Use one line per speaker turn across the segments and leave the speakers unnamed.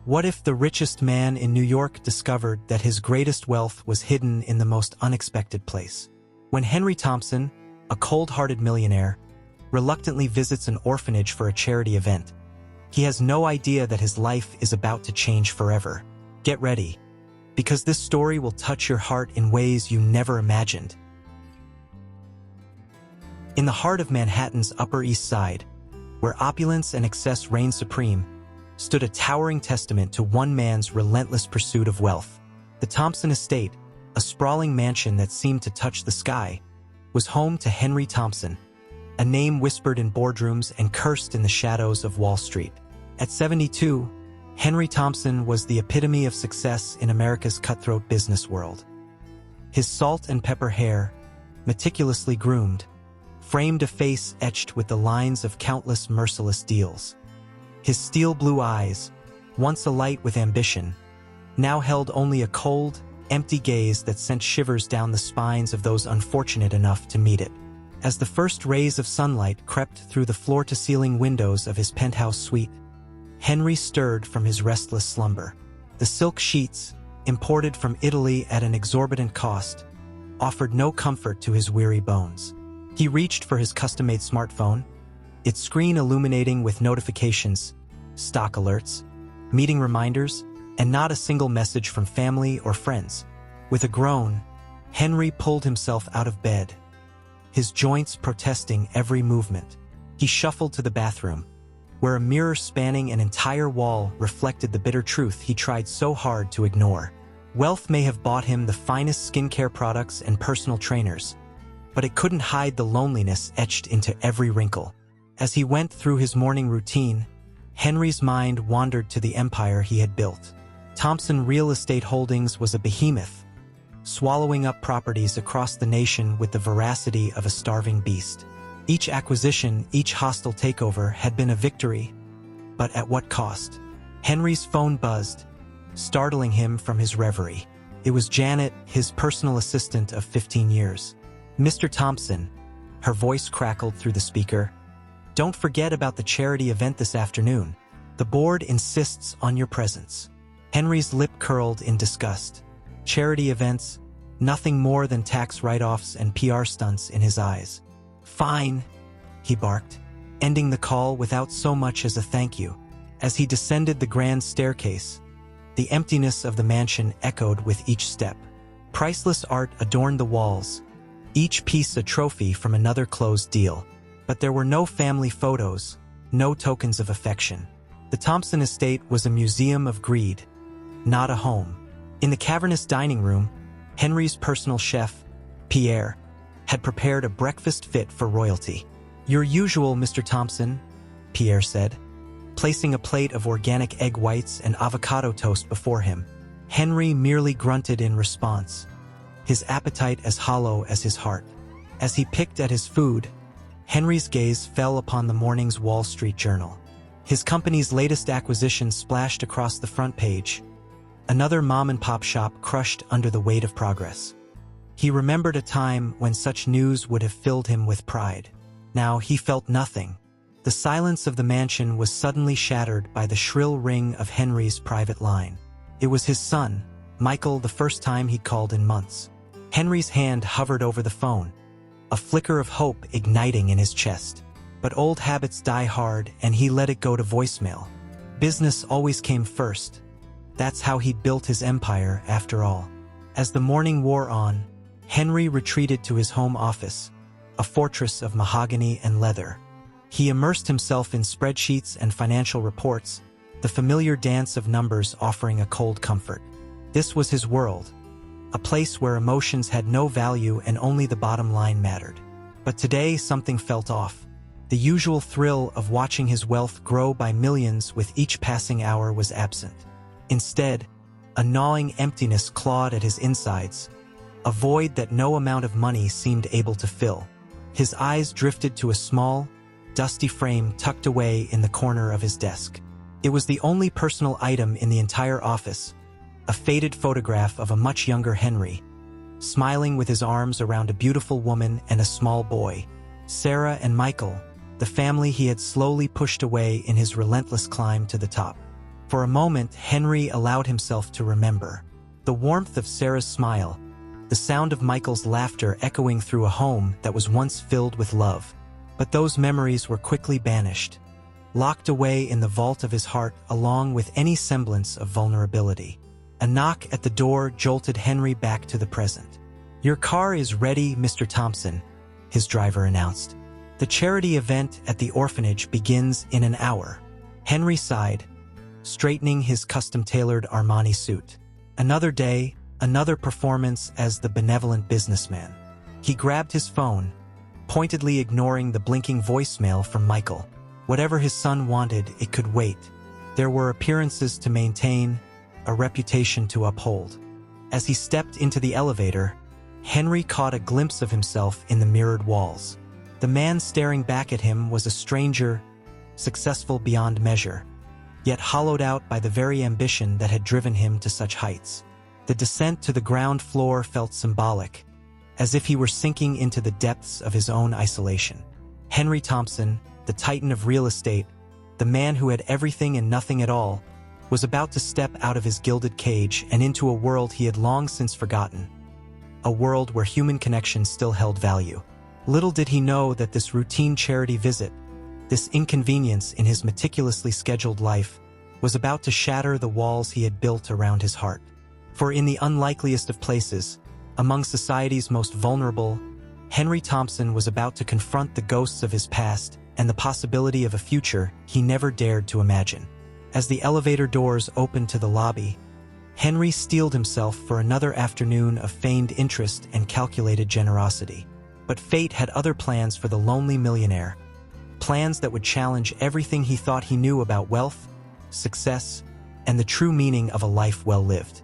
What if the richest man in New York discovered that his greatest wealth was hidden in the most unexpected place? When Henry Thompson, a cold-hearted millionaire, reluctantly visits an orphanage for a charity event, he has no idea that his life is about to change forever. Get ready, because this story will touch your heart in ways you never imagined. In the heart of Manhattan's Upper East Side, where opulence and excess reign supreme, stood a towering testament to one man's relentless pursuit of wealth. The Thompson estate, a sprawling mansion that seemed to touch the sky, was home to Henry Thompson, a name whispered in boardrooms and cursed in the shadows of Wall Street. At 72, Henry Thompson was the epitome of success in America's cutthroat business world. His salt and pepper hair, meticulously groomed, framed a face etched with the lines of countless merciless deals. His steel-blue eyes, once alight with ambition, now held only a cold, empty gaze that sent shivers down the spines of those unfortunate enough to meet it. As the first rays of sunlight crept through the floor-to-ceiling windows of his penthouse suite, Henry stirred from his restless slumber. The silk sheets, imported from Italy at an exorbitant cost, offered no comfort to his weary bones. He reached for his custom-made smartphone, its screen illuminating with notifications, stock alerts, meeting reminders, and not a single message from family or friends. With a groan, Henry pulled himself out of bed, his joints protesting every movement. He shuffled to the bathroom, where a mirror spanning an entire wall reflected the bitter truth he tried so hard to ignore. Wealth may have bought him the finest skincare products and personal trainers, but it couldn't hide the loneliness etched into every wrinkle. As he went through his morning routine, Henry's mind wandered to the empire he had built. Thompson Real Estate Holdings was a behemoth, swallowing up properties across the nation with the voracity of a starving beast. Each acquisition, each hostile takeover had been a victory, but at what cost? Henry's phone buzzed, startling him from his reverie. It was Janet, his personal assistant of 15 years. "Mr. Thompson," her voice crackled through the speaker, "don't forget about the charity event this afternoon. The board insists on your presence." Henry's lip curled in disgust. Charity events, nothing more than tax write-offs and PR stunts in his eyes. "Fine," he barked, ending the call without so much as a thank you. As he descended the grand staircase, the emptiness of the mansion echoed with each step. Priceless art adorned the walls, each piece a trophy from another closed deal. But there were no family photos, no tokens of affection. The Thompson estate was a museum of greed, not a home. In the cavernous dining room, Henry's personal chef, Pierre, had prepared a breakfast fit for royalty. "Your usual, Mr. Thompson," Pierre said, placing a plate of organic egg whites and avocado toast before him. Henry merely grunted in response, his appetite as hollow as his heart. As he picked at his food, Henry's gaze fell upon the morning's Wall Street Journal. His company's latest acquisition splashed across the front page, another mom-and-pop shop crushed under the weight of progress. He remembered a time when such news would have filled him with pride. Now he felt nothing. The silence of the mansion was suddenly shattered by the shrill ring of Henry's private line. It was his son, Michael, the first time he'd called in months. Henry's hand hovered over the phone, a flicker of hope igniting in his chest. But old habits die hard, and he let it go to voicemail. Business always came first. That's how he built his empire, after all. As the morning wore on, Henry retreated to his home office, a fortress of mahogany and leather. He immersed himself in spreadsheets and financial reports, the familiar dance of numbers offering a cold comfort. This was his world, a place where emotions had no value and only the bottom line mattered. But today something felt off. The usual thrill of watching his wealth grow by millions with each passing hour was absent. Instead, a gnawing emptiness clawed at his insides, a void that no amount of money seemed able to fill. His eyes drifted to a small, dusty frame tucked away in the corner of his desk. It was the only personal item in the entire office, a faded photograph of a much younger Henry, smiling with his arms around a beautiful woman and a small boy. Sarah and Michael, the family he had slowly pushed away in his relentless climb to the top. For a moment, Henry allowed himself to remember. The warmth of Sarah's smile, the sound of Michael's laughter echoing through a home that was once filled with love. But those memories were quickly banished, locked away in the vault of his heart along with any semblance of vulnerability. A knock at the door jolted Henry back to the present. "Your car is ready, Mr. Thompson," his driver announced. "The charity event at the orphanage begins in an hour." Henry sighed, straightening his custom-tailored Armani suit. Another day, another performance as the benevolent businessman. He grabbed his phone, pointedly ignoring the blinking voicemail from Michael. Whatever his son wanted, it could wait. There were appearances to maintain, a reputation to uphold. As he stepped into the elevator, Henry caught a glimpse of himself in the mirrored walls. The man staring back at him was a stranger, successful beyond measure, yet hollowed out by the very ambition that had driven him to such heights. The descent to the ground floor felt symbolic, as if he were sinking into the depths of his own isolation. Henry Thompson, the titan of real estate, the man who had everything and nothing at all, was about to step out of his gilded cage and into a world he had long since forgotten. A world where human connection still held value. Little did he know that this routine charity visit, this inconvenience in his meticulously scheduled life, was about to shatter the walls he had built around his heart. For in the unlikeliest of places, among society's most vulnerable, Henry Thompson was about to confront the ghosts of his past and the possibility of a future he never dared to imagine. As the elevator doors opened to the lobby, Henry steeled himself for another afternoon of feigned interest and calculated generosity. But fate had other plans for the lonely millionaire, plans that would challenge everything he thought he knew about wealth, success, and the true meaning of a life well lived.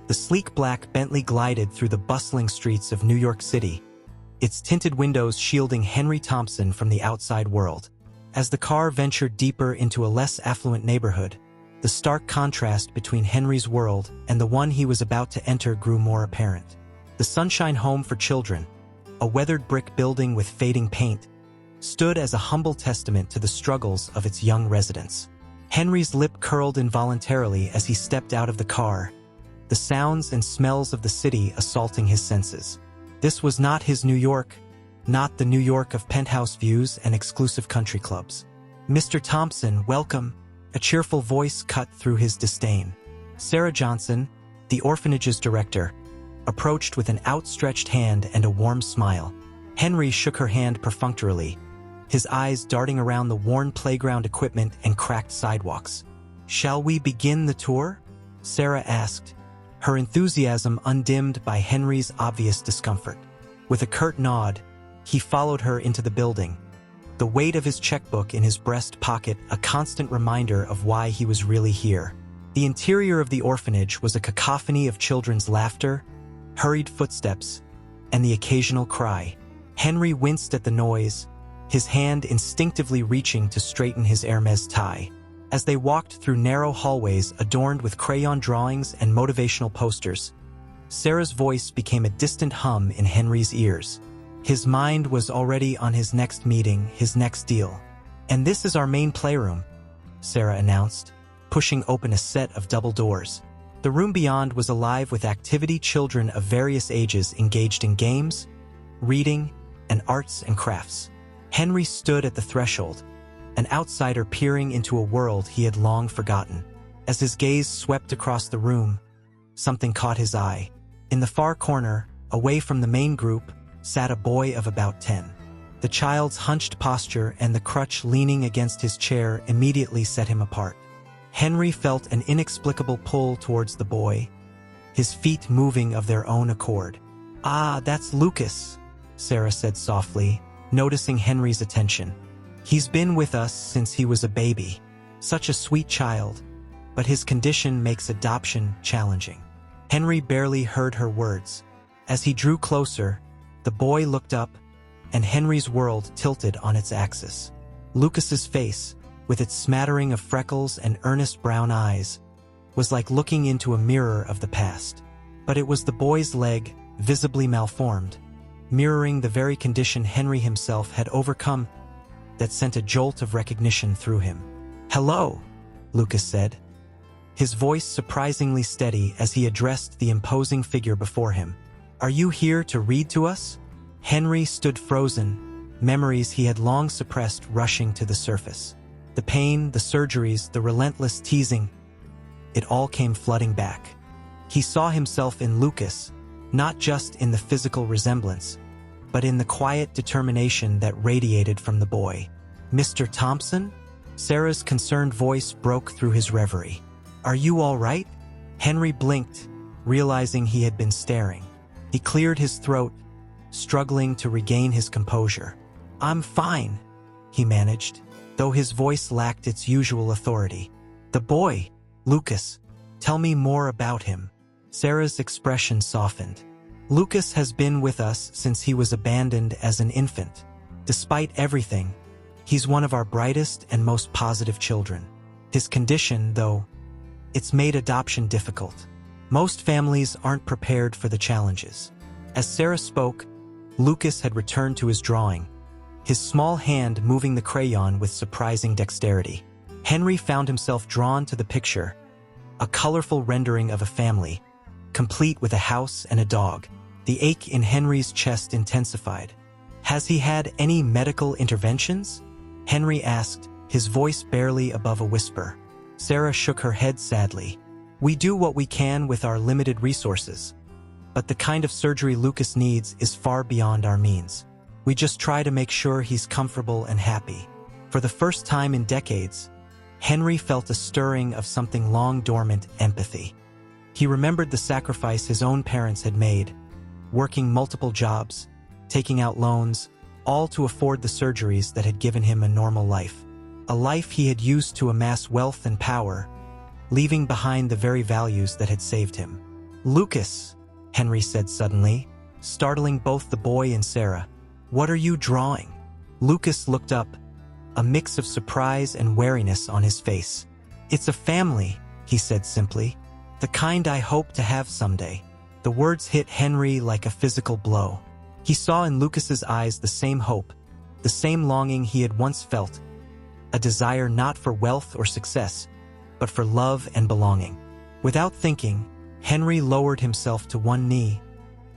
The sleek black Bentley glided through the bustling streets of New York City, its tinted windows shielding Henry Thompson from the outside world. As the car ventured deeper into a less affluent neighborhood, the stark contrast between Henry's world and the one he was about to enter grew more apparent. The Sunshine Home for Children, a weathered brick building with fading paint, stood as a humble testament to the struggles of its young residents. Henry's lip curled involuntarily as he stepped out of the car, the sounds and smells of the city assaulting his senses. This was not his New York, not the New York of penthouse views and exclusive country clubs. "Mr. Thompson, welcome," a cheerful voice cut through his disdain. Sarah Johnson, the orphanage's director, approached with an outstretched hand and a warm smile. Henry shook her hand perfunctorily, his eyes darting around the worn playground equipment and cracked sidewalks. "Shall we begin the tour?" Sarah asked, her enthusiasm undimmed by Henry's obvious discomfort. With a curt nod, he followed her into the building, the weight of his checkbook in his breast pocket a constant reminder of why he was really here. The interior of the orphanage was a cacophony of children's laughter, hurried footsteps, and the occasional cry. Henry winced at the noise, his hand instinctively reaching to straighten his Hermes tie. As they walked through narrow hallways adorned with crayon drawings and motivational posters, Sarah's voice became a distant hum in Henry's ears. His mind was already on his next meeting, his next deal. "And this is our main playroom," Sarah announced, pushing open a set of double doors. The room beyond was alive with activity children of various ages engaged in games, reading, and arts and crafts. Henry stood at the threshold, an outsider peering into a world he had long forgotten. As his gaze swept across the room, something caught his eye. In the far corner, away from the main group, sat a boy of about 10. The child's hunched posture and the crutch leaning against his chair immediately set him apart. Henry felt an inexplicable pull towards the boy, his feet moving of their own accord. "Ah, that's Lucas," Sarah said softly, noticing Henry's attention. "He's been with us since he was a baby. Such a sweet child, but his condition makes adoption challenging." Henry barely heard her words. As he drew closer, the boy looked up, and Henry's world tilted on its axis. Lucas's face, with its smattering of freckles and earnest brown eyes, was like looking into a mirror of the past. But it was the boy's leg, visibly malformed, mirroring the very condition Henry himself had overcome. that sent a jolt of recognition through him. "Hello," Lucas said, his voice surprisingly steady as he addressed the imposing figure before him. "Are you here to read to us?" Henry stood frozen, memories he had long suppressed rushing to the surface. The pain, the surgeries, the relentless teasing, it all came flooding back. He saw himself in Lucas, not just in the physical resemblance, but in the quiet determination that radiated from the boy. "Mr. Thompson?" Sarah's concerned voice broke through his reverie. "Are you all right?" Henry blinked, realizing he had been staring. He cleared his throat, struggling to regain his composure. "I'm fine," he managed, though his voice lacked its usual authority. "The boy, Lucas, tell me more about him." Sarah's expression softened. "Lucas has been with us since he was abandoned as an infant. Despite everything, he's one of our brightest and most positive children. His condition, though, it's made adoption difficult. Most families aren't prepared for the challenges." As Sarah spoke, Lucas had returned to his drawing, his small hand moving the crayon with surprising dexterity. Henry found himself drawn to the picture, a colorful rendering of a family, complete with a house and a dog. The ache in Henry's chest intensified. "Has he had any medical interventions?" Henry asked, his voice barely above a whisper. Sarah shook her head sadly. "We do what we can with our limited resources, but the kind of surgery Lucas needs is far beyond our means. We just try to make sure he's comfortable and happy." For the first time in decades, Henry felt a stirring of something long dormant: empathy. He remembered the sacrifice his own parents had made, working multiple jobs, taking out loans, all to afford the surgeries that had given him a normal life. A life he had used to amass wealth and power, leaving behind the very values that had saved him. "Lucas," Henry said suddenly, startling both the boy and Sarah, "what are you drawing?" Lucas looked up, a mix of surprise and wariness on his face. "It's a family," he said simply, "the kind I hope to have someday." The words hit Henry like a physical blow. He saw in Lucas's eyes the same hope, the same longing he had once felt, a desire not for wealth or success, but for love and belonging. Without thinking, Henry lowered himself to one knee,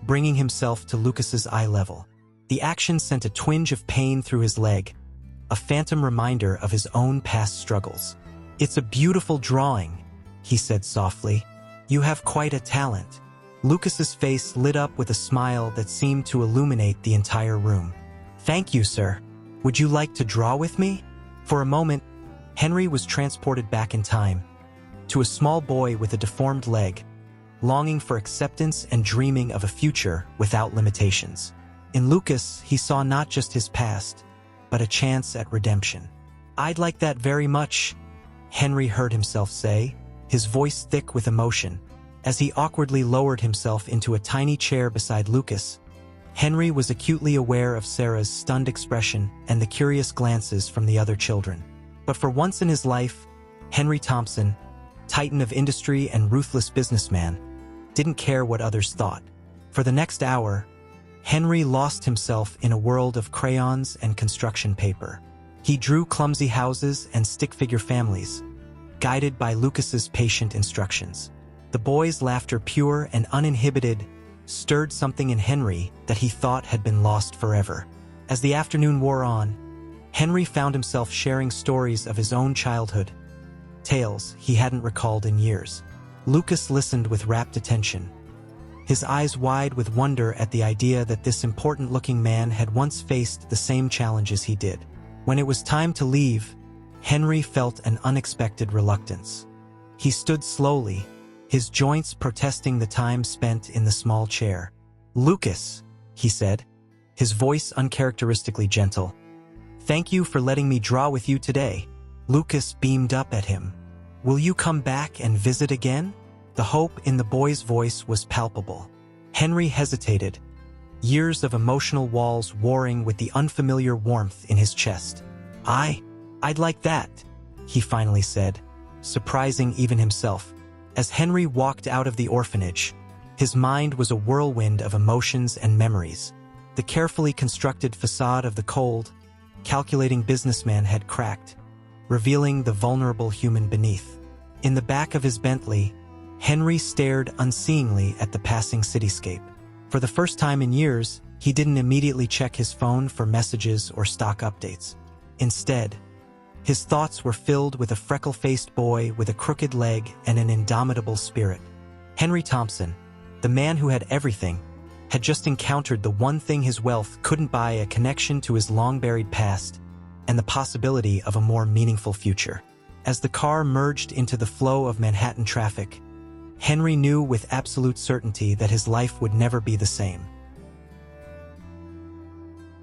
bringing himself to Lucas's eye level. The action sent a twinge of pain through his leg, a phantom reminder of his own past struggles. "It's a beautiful drawing," he said softly. "You have quite a talent." Lucas's face lit up with a smile that seemed to illuminate the entire room. "Thank you, sir. Would you like to draw with me?" For a moment, Henry was transported back in time, to a small boy with a deformed leg, longing for acceptance and dreaming of a future without limitations. In Lucas, he saw not just his past, but a chance at redemption. "I'd like that very much," Henry heard himself say, his voice thick with emotion. As he awkwardly lowered himself into a tiny chair beside Lucas, Henry was acutely aware of Sarah's stunned expression and the curious glances from the other children. But for once in his life, Henry Thompson, titan of industry and ruthless businessman, didn't care what others thought. For the next hour, Henry lost himself in a world of crayons and construction paper. He drew clumsy houses and stick-figure families, guided by Lucas's patient instructions. The boy's laughter, pure and uninhibited, stirred something in Henry that he thought had been lost forever. As the afternoon wore on, Henry found himself sharing stories of his own childhood, tales he hadn't recalled in years. Lucas listened with rapt attention, his eyes wide with wonder at the idea that this important-looking man had once faced the same challenges he did. When it was time to leave, Henry felt an unexpected reluctance. He stood slowly, his joints protesting the time spent in the small chair. "Lucas," he said, his voice uncharacteristically gentle, "thank you for letting me draw with you today." Lucas beamed up at him. "Will you come back and visit again?" The hope in the boy's voice was palpable. Henry hesitated, years of emotional walls warring with the unfamiliar warmth in his chest. I'd like that," he finally said, surprising even himself. As Henry walked out of the orphanage, his mind was a whirlwind of emotions and memories. The carefully constructed facade of the cold, calculating businessman had cracked, revealing the vulnerable human beneath. In the back of his Bentley, Henry stared unseeingly at the passing cityscape. For the first time in years, he didn't immediately check his phone for messages or stock updates. Instead, his thoughts were filled with a freckle-faced boy with a crooked leg and an indomitable spirit. Henry Thompson, the man who had everything, had just encountered the one thing his wealth couldn't buy: a connection to his long-buried past and the possibility of a more meaningful future. As the car merged into the flow of Manhattan traffic, Henry knew with absolute certainty that his life would never be the same.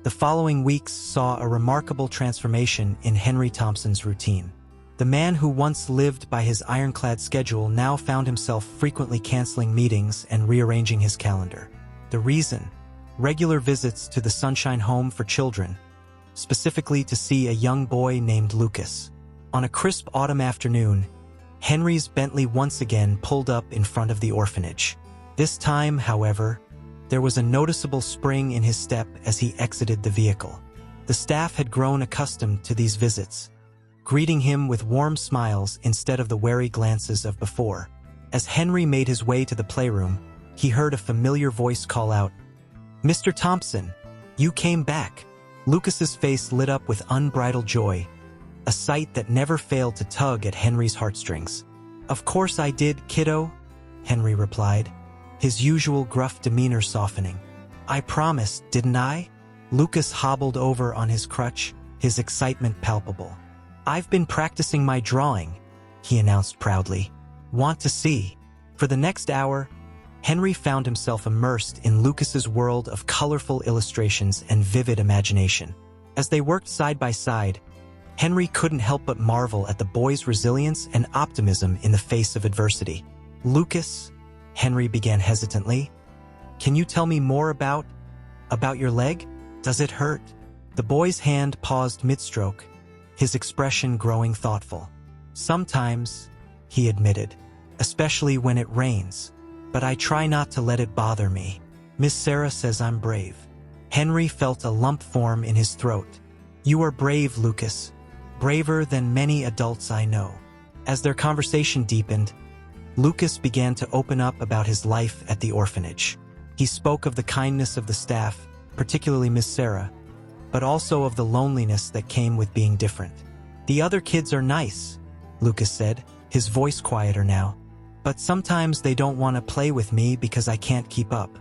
The following weeks saw a remarkable transformation in Henry Thompson's routine. The man who once lived by his ironclad schedule now found himself frequently canceling meetings and rearranging his calendar. The reason? Regular visits to the Sunshine Home for Children, specifically to see a young boy named Lucas. On a crisp autumn afternoon, Henry's Bentley once again pulled up in front of the orphanage. This time, however, there was a noticeable spring in his step as he exited the vehicle. The staff had grown accustomed to these visits, greeting him with warm smiles instead of the wary glances of before. As Henry made his way to the playroom, he heard a familiar voice call out, "Mr. Thompson, you came back." Lucas's face lit up with unbridled joy, a sight that never failed to tug at Henry's heartstrings. "Of course I did, kiddo," Henry replied, his usual gruff demeanor softening. "I promised, didn't I?" Lucas hobbled over on his crutch, his excitement palpable. "I've been practicing my drawing," he announced proudly. "Want to see?" For the next hour, Henry found himself immersed in Lucas's world of colorful illustrations and vivid imagination. As they worked side by side, Henry couldn't help but marvel at the boy's resilience and optimism in the face of adversity. "Lucas," Henry began hesitantly, "can you tell me more about your leg? Does it hurt?" The boy's hand paused mid-stroke, his expression growing thoughtful. "Sometimes," he admitted, "especially when it rains. But I try not to let it bother me. Miss Sarah says I'm brave." Henry felt a lump form in his throat. "You are brave, Lucas. Braver than many adults I know." As their conversation deepened, Lucas began to open up about his life at the orphanage. He spoke of the kindness of the staff, particularly Miss Sarah, but also of the loneliness that came with being different. "The other kids are nice," Lucas said, his voice quieter now. "But sometimes they don't want to play with me because I can't keep up.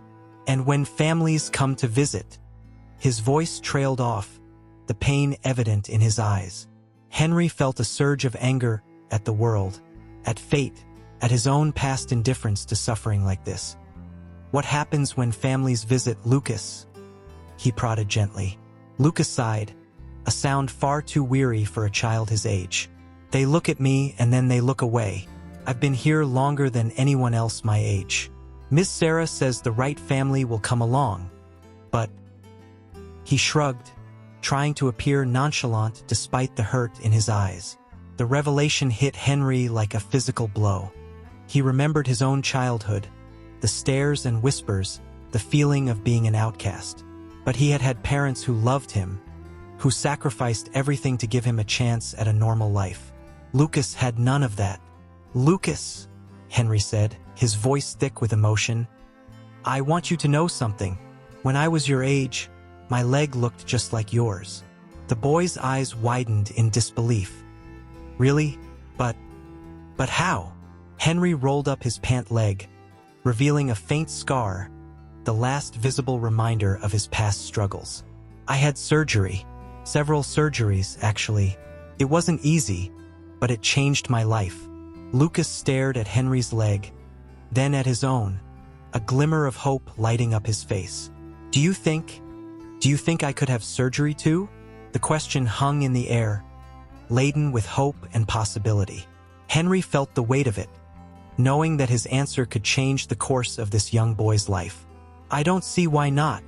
And when families come to visit," his voice trailed off, the pain evident in his eyes. Henry felt a surge of anger at the world, at fate, at his own past indifference to suffering like this. "What happens when families visit, Lucas?" he prodded gently. Lucas sighed, a sound far too weary for a child his age. "They look at me and then they look away. I've been here longer than anyone else my age. Miss Sarah says the right family will come along, but—" He shrugged, trying to appear nonchalant despite the hurt in his eyes. The revelation hit Henry like a physical blow. He remembered his own childhood, the stares and whispers, the feeling of being an outcast. But he had had parents who loved him, who sacrificed everything to give him a chance at a normal life. Lucas had none of that. "Lucas," Henry said, his voice thick with emotion, "I want you to know something. When I was your age, my leg looked just like yours." The boy's eyes widened in disbelief. "Really? But how?" Henry rolled up his pant leg, revealing a faint scar, the last visible reminder of his past struggles. "I had surgery. Several surgeries, actually. It wasn't easy, but it changed my life." Lucas stared at Henry's leg, then at his own, a glimmer of hope lighting up his face. Do you think I could have surgery too?" The question hung in the air, laden with hope and possibility. Henry felt the weight of it, knowing that his answer could change the course of this young boy's life. "I don't see why not,"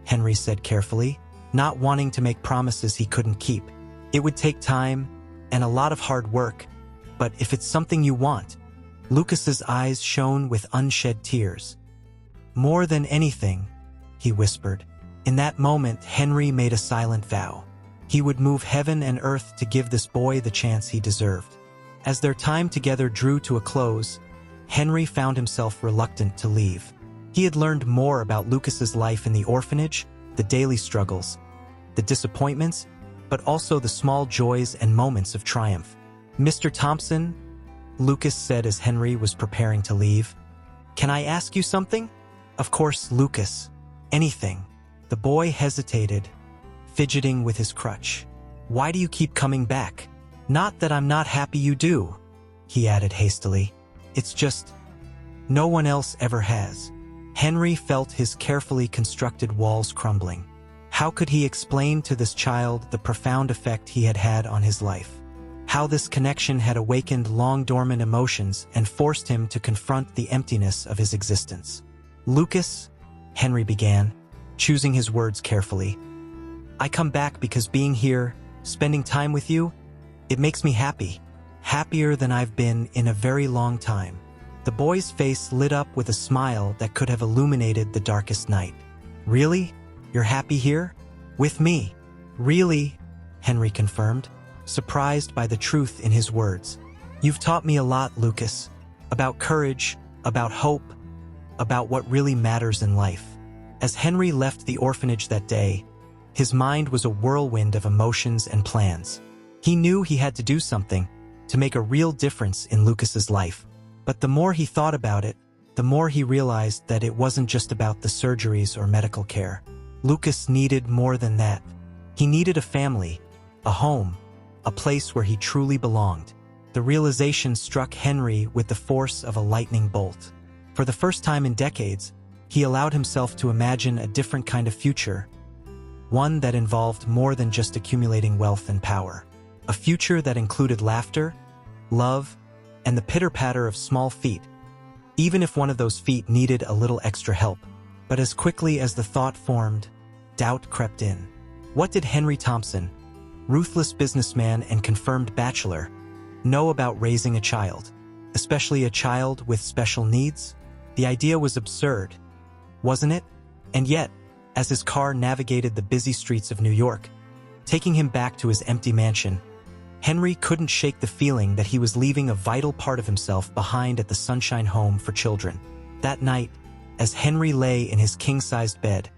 Henry said carefully, not wanting to make promises he couldn't keep. "It would take time and a lot of hard work, but if it's something you want—" Lucas's eyes shone with unshed tears. "More than anything," he whispered. In that moment, Henry made a silent vow. He would move heaven and earth to give this boy the chance he deserved. As their time together drew to a close, Henry found himself reluctant to leave. He had learned more about Lucas's life in the orphanage, the daily struggles, the disappointments, but also the small joys and moments of triumph. "Mr. Thompson," Lucas said as Henry was preparing to leave, "can I ask you something?" "Of course, Lucas. Anything." The boy hesitated, fidgeting with his crutch. "Why do you keep coming back?" "Not that I'm not happy you do," he added hastily. "It's just, no one else ever has." Henry felt his carefully constructed walls crumbling. How could he explain to this child the profound effect he had had on his life? How this connection had awakened long-dormant emotions and forced him to confront the emptiness of his existence. "Lucas," Henry began, choosing his words carefully, "I come back because being here, spending time with you, it makes me happy. Happier than I've been in a very long time." The boy's face lit up with a smile that could have illuminated the darkest night. "Really? You're happy here? With me?" "Really," Henry confirmed, surprised by the truth in his words. "You've taught me a lot, Lucas. About courage, about hope, about what really matters in life." As Henry left the orphanage that day, his mind was a whirlwind of emotions and plans. He knew he had to do something to make a real difference in Lucas's life. But the more he thought about it, the more he realized that it wasn't just about the surgeries or medical care. Lucas needed more than that. He needed a family, a home, a place where he truly belonged. The realization struck Henry with the force of a lightning bolt. For the first time in decades, he allowed himself to imagine a different kind of future, one that involved more than just accumulating wealth and power. A future that included laughter, love, and the pitter-patter of small feet, even if one of those feet needed a little extra help. But as quickly as the thought formed, doubt crept in. What did Henry Thompson, ruthless businessman and confirmed bachelor, know about raising a child, especially a child with special needs? The idea was absurd, wasn't it? And yet, as his car navigated the busy streets of New York, taking him back to his empty mansion, Henry couldn't shake the feeling that he was leaving a vital part of himself behind at the Sunshine Home for Children. That night, as Henry lay in his king-sized bed,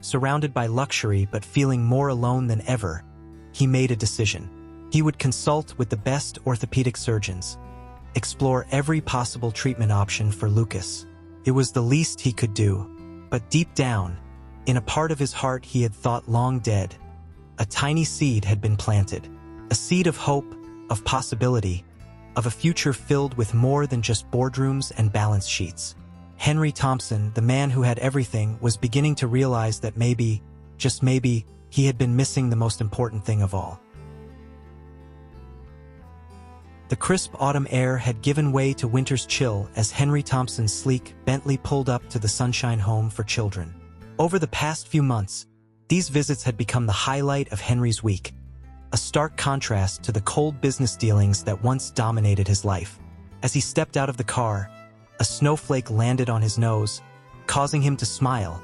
surrounded by luxury but feeling more alone than ever, he made a decision. He would consult with the best orthopedic surgeons, explore every possible treatment option for Lucas. It was the least he could do, but deep down, in a part of his heart he had thought long dead, a tiny seed had been planted. A seed of hope, of possibility, of a future filled with more than just boardrooms and balance sheets. Henry Thompson, the man who had everything, was beginning to realize that maybe, just maybe, he had been missing the most important thing of all. The crisp autumn air had given way to winter's chill as Henry Thompson's sleek Bentley pulled up to the Sunshine Home for Children. Over the past few months, these visits had become the highlight of Henry's week, a stark contrast to the cold business dealings that once dominated his life. As he stepped out of the car, a snowflake landed on his nose, causing him to smile,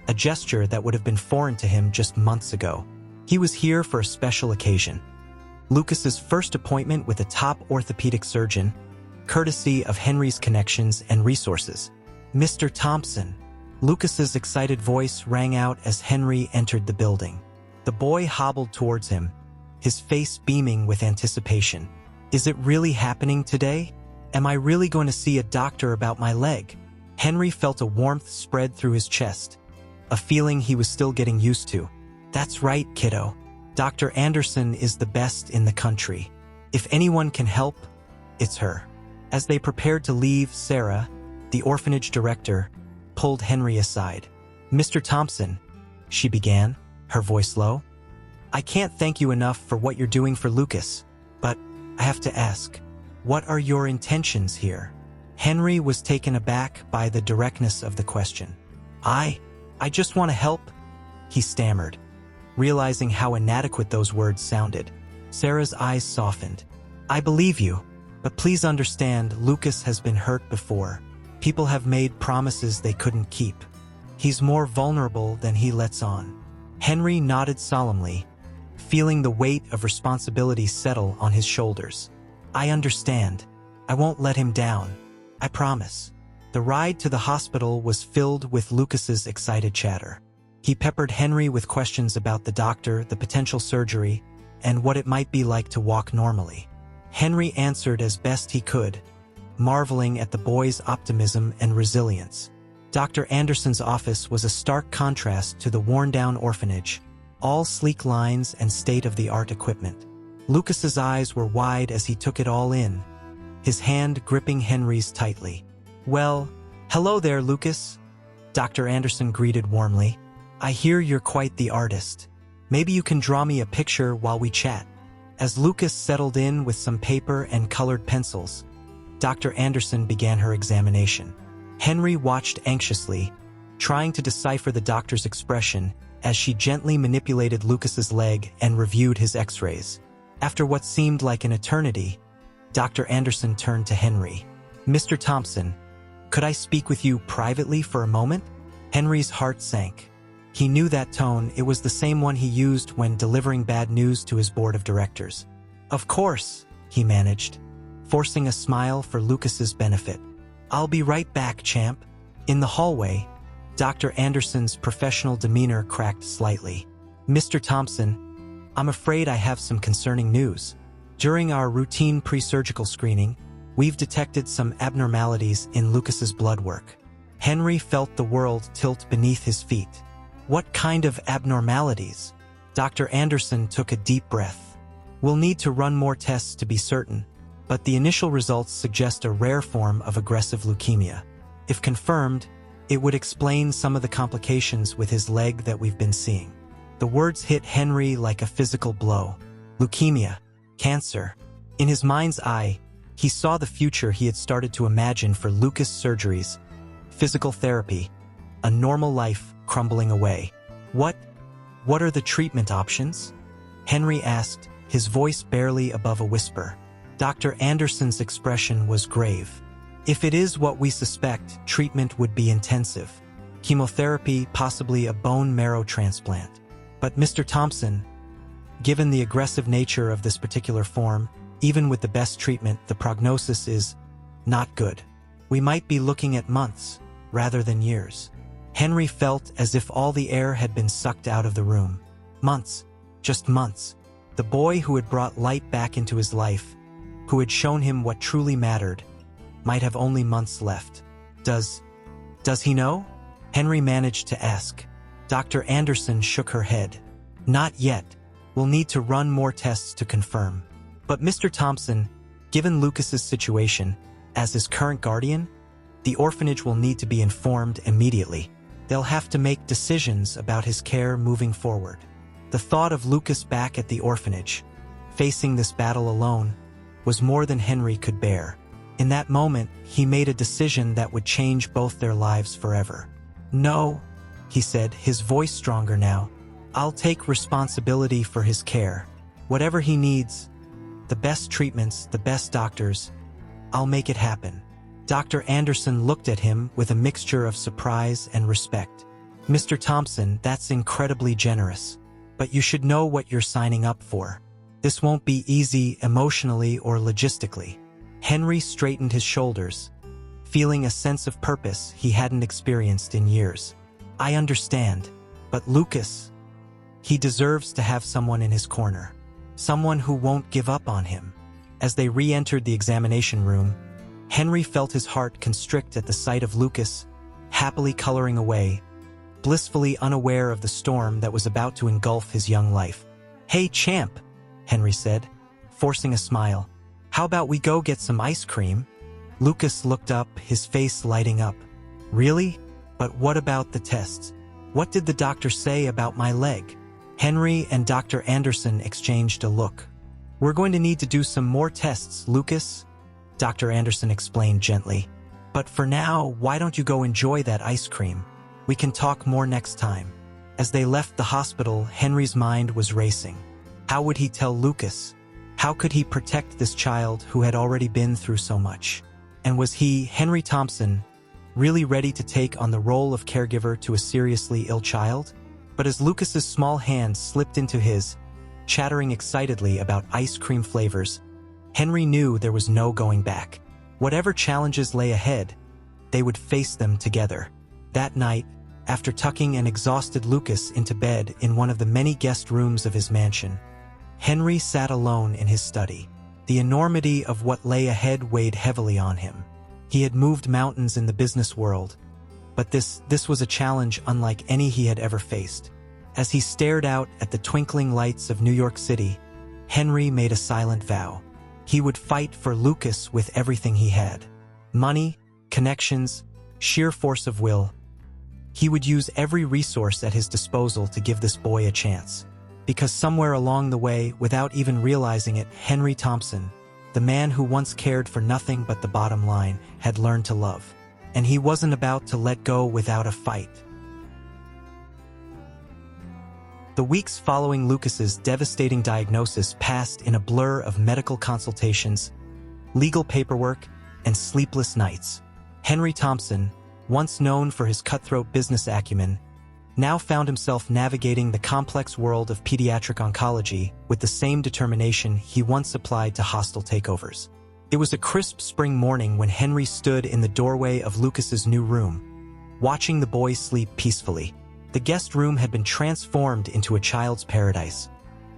a gesture that would have been foreign to him just months ago. He was here for a special occasion. Lucas's first appointment with a top orthopedic surgeon, courtesy of Henry's connections and resources. "Mr. Thompson," Lucas's excited voice rang out as Henry entered the building. The boy hobbled towards him, his face beaming with anticipation. "Is it really happening today? Am I really going to see a doctor about my leg?" Henry felt a warmth spread through his chest, a feeling he was still getting used to. "That's right, kiddo. Dr. Anderson is the best in the country. If anyone can help, it's her." As they prepared to leave, Sarah, the orphanage director, pulled Henry aside. "Mr. Thompson," she began, her voice low, "I can't thank you enough for what you're doing for Lucas, but I have to ask, what are your intentions here?" Henry was taken aback by the directness of the question. I just want to help," he stammered, realizing how inadequate those words sounded. Sarah's eyes softened. "I believe you, but please understand, Lucas has been hurt before. People have made promises they couldn't keep. He's more vulnerable than he lets on." Henry nodded solemnly, feeling the weight of responsibility settle on his shoulders. I understand. I won't let him down. I promise. The ride to the hospital was filled with Lucas's excited chatter. He peppered Henry with questions about the doctor, the potential surgery, and what it might be like to walk normally. Henry answered as best he could, marveling at the boy's optimism and resilience. Dr. Anderson's office was a stark contrast to the worn-down orphanage, all sleek lines and state-of-the-art equipment. Lucas's eyes were wide as he took it all in, his hand gripping Henry's tightly. "Well, hello there, Lucas," Dr. Anderson greeted warmly. "I hear you're quite the artist. Maybe you can draw me a picture while we chat." As Lucas settled in with some paper and colored pencils, Dr. Anderson began her examination. Henry watched anxiously, trying to decipher the doctor's expression as she gently manipulated Lucas's leg and reviewed his x-rays. After what seemed like an eternity, Dr. Anderson turned to Henry. "Mr. Thompson, could I speak with you privately for a moment?" Henry's heart sank. He knew that tone. It was the same one he used when delivering bad news to his board of directors. "Of course," he managed, forcing a smile for Lucas's benefit. "I'll be right back, champ." In the hallway, Dr. Anderson's professional demeanor cracked slightly. "Mr. Thompson, I'm afraid I have some concerning news. During our routine pre-surgical screening, we've detected some abnormalities in Lucas's blood work." Henry felt the world tilt beneath his feet. "What kind of abnormalities?" Dr. Anderson took a deep breath. "We'll need to run more tests to be certain, but the initial results suggest a rare form of aggressive leukemia. If confirmed, it would explain some of the complications with his leg that we've been seeing." The words hit Henry like a physical blow. Leukemia, cancer. In his mind's eye, he saw the future he had started to imagine for Lucas surgeries, physical therapy, a normal life crumbling away. What are the treatment options?" Henry asked, his voice barely above a whisper. Dr. Anderson's expression was grave. "If it is what we suspect, treatment would be intensive. Chemotherapy, possibly a bone marrow transplant. But Mr. Thompson, given the aggressive nature of this particular form, even with the best treatment, the prognosis is not good. We might be looking at months, rather than years." Henry felt as if all the air had been sucked out of the room. Months, just months. The boy who had brought light back into his life, who had shown him what truly mattered, might have only months left. Does he know?" Henry managed to ask. Dr. Anderson shook her head. "Not yet. We'll need to run more tests to confirm. But Mr. Thompson, given Lucas's situation, as his current guardian, the orphanage will need to be informed immediately. They'll have to make decisions about his care moving forward." The thought of Lucas back at the orphanage, facing this battle alone, was more than Henry could bear. In that moment, he made a decision that would change both their lives forever. "No," he said, his voice stronger now. "I'll take responsibility for his care. Whatever he needs, the best treatments, the best doctors, I'll make it happen." Dr. Anderson looked at him with a mixture of surprise and respect. "Mr. Thompson, that's incredibly generous. But you should know what you're signing up for. This won't be easy emotionally or logistically." Henry straightened his shoulders, feeling a sense of purpose he hadn't experienced in years. "I understand, but Lucas, he deserves to have someone in his corner. Someone who won't give up on him." As they re-entered the examination room, Henry felt his heart constrict at the sight of Lucas, happily coloring away, blissfully unaware of the storm that was about to engulf his young life. "Hey, champ," Henry said, forcing a smile. "How about we go get some ice cream?" Lucas looked up, his face lighting up. "Really? But what about the tests? What did the doctor say about my leg?" Henry and Dr. Anderson exchanged a look. "We're going to need to do some more tests, Lucas," Dr. Anderson explained gently. "But for now, why don't you go enjoy that ice cream? We can talk more next time." As they left the hospital, Henry's mind was racing. How would he tell Lucas? How could he protect this child who had already been through so much? And was he, Henry Thompson, really ready to take on the role of caregiver to a seriously ill child? But as Lucas's small hand slipped into his, chattering excitedly about ice cream flavors. Henry knew there was no going back. Whatever challenges lay ahead, they would face them together. That night, after tucking an exhausted Lucas into bed in one of the many guest rooms of his mansion, Henry sat alone in his study. The enormity of what lay ahead weighed heavily on him. He had moved mountains in the business world, but this was a challenge unlike any he had ever faced. As he stared out at the twinkling lights of New York City, Henry made a silent vow. He would fight for Lucas with everything he had. Money, connections, sheer force of will. He would use every resource at his disposal to give this boy a chance. Because somewhere along the way, without even realizing it, Henry Thompson, the man who once cared for nothing but the bottom line, had learned to love. And he wasn't about to let go without a fight. The weeks following Lucas's devastating diagnosis passed in a blur of medical consultations, legal paperwork, and sleepless nights. Henry Thompson, once known for his cutthroat business acumen, now found himself navigating the complex world of pediatric oncology with the same determination he once applied to hostile takeovers. It was a crisp spring morning when Henry stood in the doorway of Lucas's new room, watching the boy sleep peacefully. The guest room had been transformed into a child's paradise,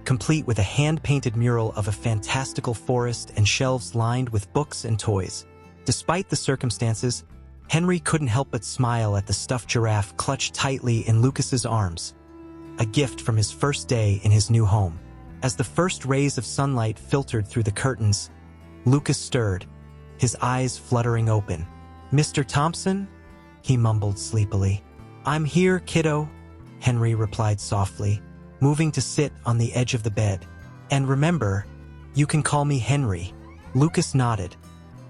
complete with a hand-painted mural of a fantastical forest and shelves lined with books and toys. Despite the circumstances, Henry couldn't help but smile at the stuffed giraffe clutched tightly in Lucas's arms, a gift from his first day in his new home. As the first rays of sunlight filtered through the curtains, Lucas stirred, his eyes fluttering open. "Mr. Thompson?" he mumbled sleepily. "I'm here, kiddo," Henry replied softly, moving to sit on the edge of the bed. "And remember, you can call me Henry." Lucas nodded,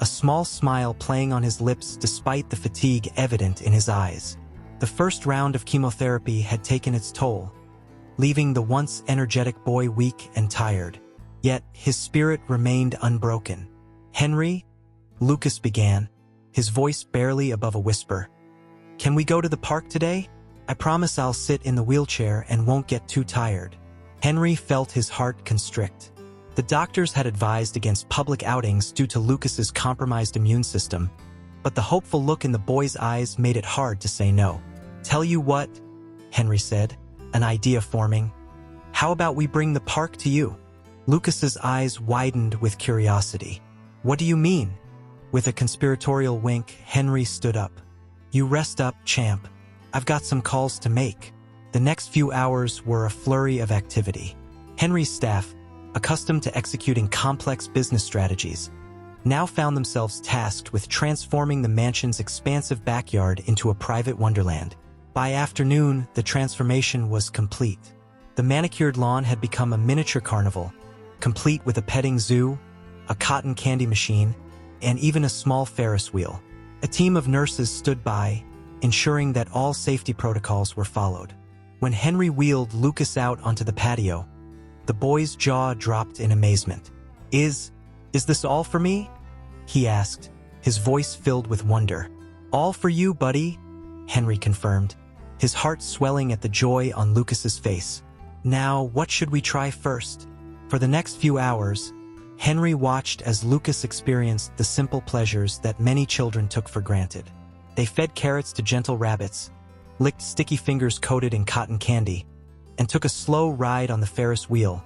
a small smile playing on his lips despite the fatigue evident in his eyes. The first round of chemotherapy had taken its toll, leaving the once energetic boy weak and tired. Yet his spirit remained unbroken. "Henry," Lucas began, his voice barely above a whisper, "can we go to the park today? I promise I'll sit in the wheelchair and won't get too tired." Henry felt his heart constrict. The doctors had advised against public outings due to Lucas's compromised immune system, but the hopeful look in the boy's eyes made it hard to say no. "Tell you what," Henry said, an idea forming. "How about we bring the park to you?" Lucas's eyes widened with curiosity. "What do you mean?" With a conspiratorial wink, Henry stood up. "You rest up, champ. I've got some calls to make." The next few hours were a flurry of activity. Henry's staff, accustomed to executing complex business strategies, now found themselves tasked with transforming the mansion's expansive backyard into a private wonderland. By afternoon, the transformation was complete. The manicured lawn had become a miniature carnival, complete with a petting zoo, a cotton candy machine, and even a small Ferris wheel. A team of nurses stood by, ensuring that all safety protocols were followed. When Henry wheeled Lucas out onto the patio, the boy's jaw dropped in amazement. Is this all for me?" he asked, his voice filled with wonder. "All for you, buddy," Henry confirmed, his heart swelling at the joy on Lucas's face. "Now, what should we try first?" For the next few hours, Henry watched as Lucas experienced the simple pleasures that many children took for granted. They fed carrots to gentle rabbits, licked sticky fingers coated in cotton candy, and took a slow ride on the Ferris wheel,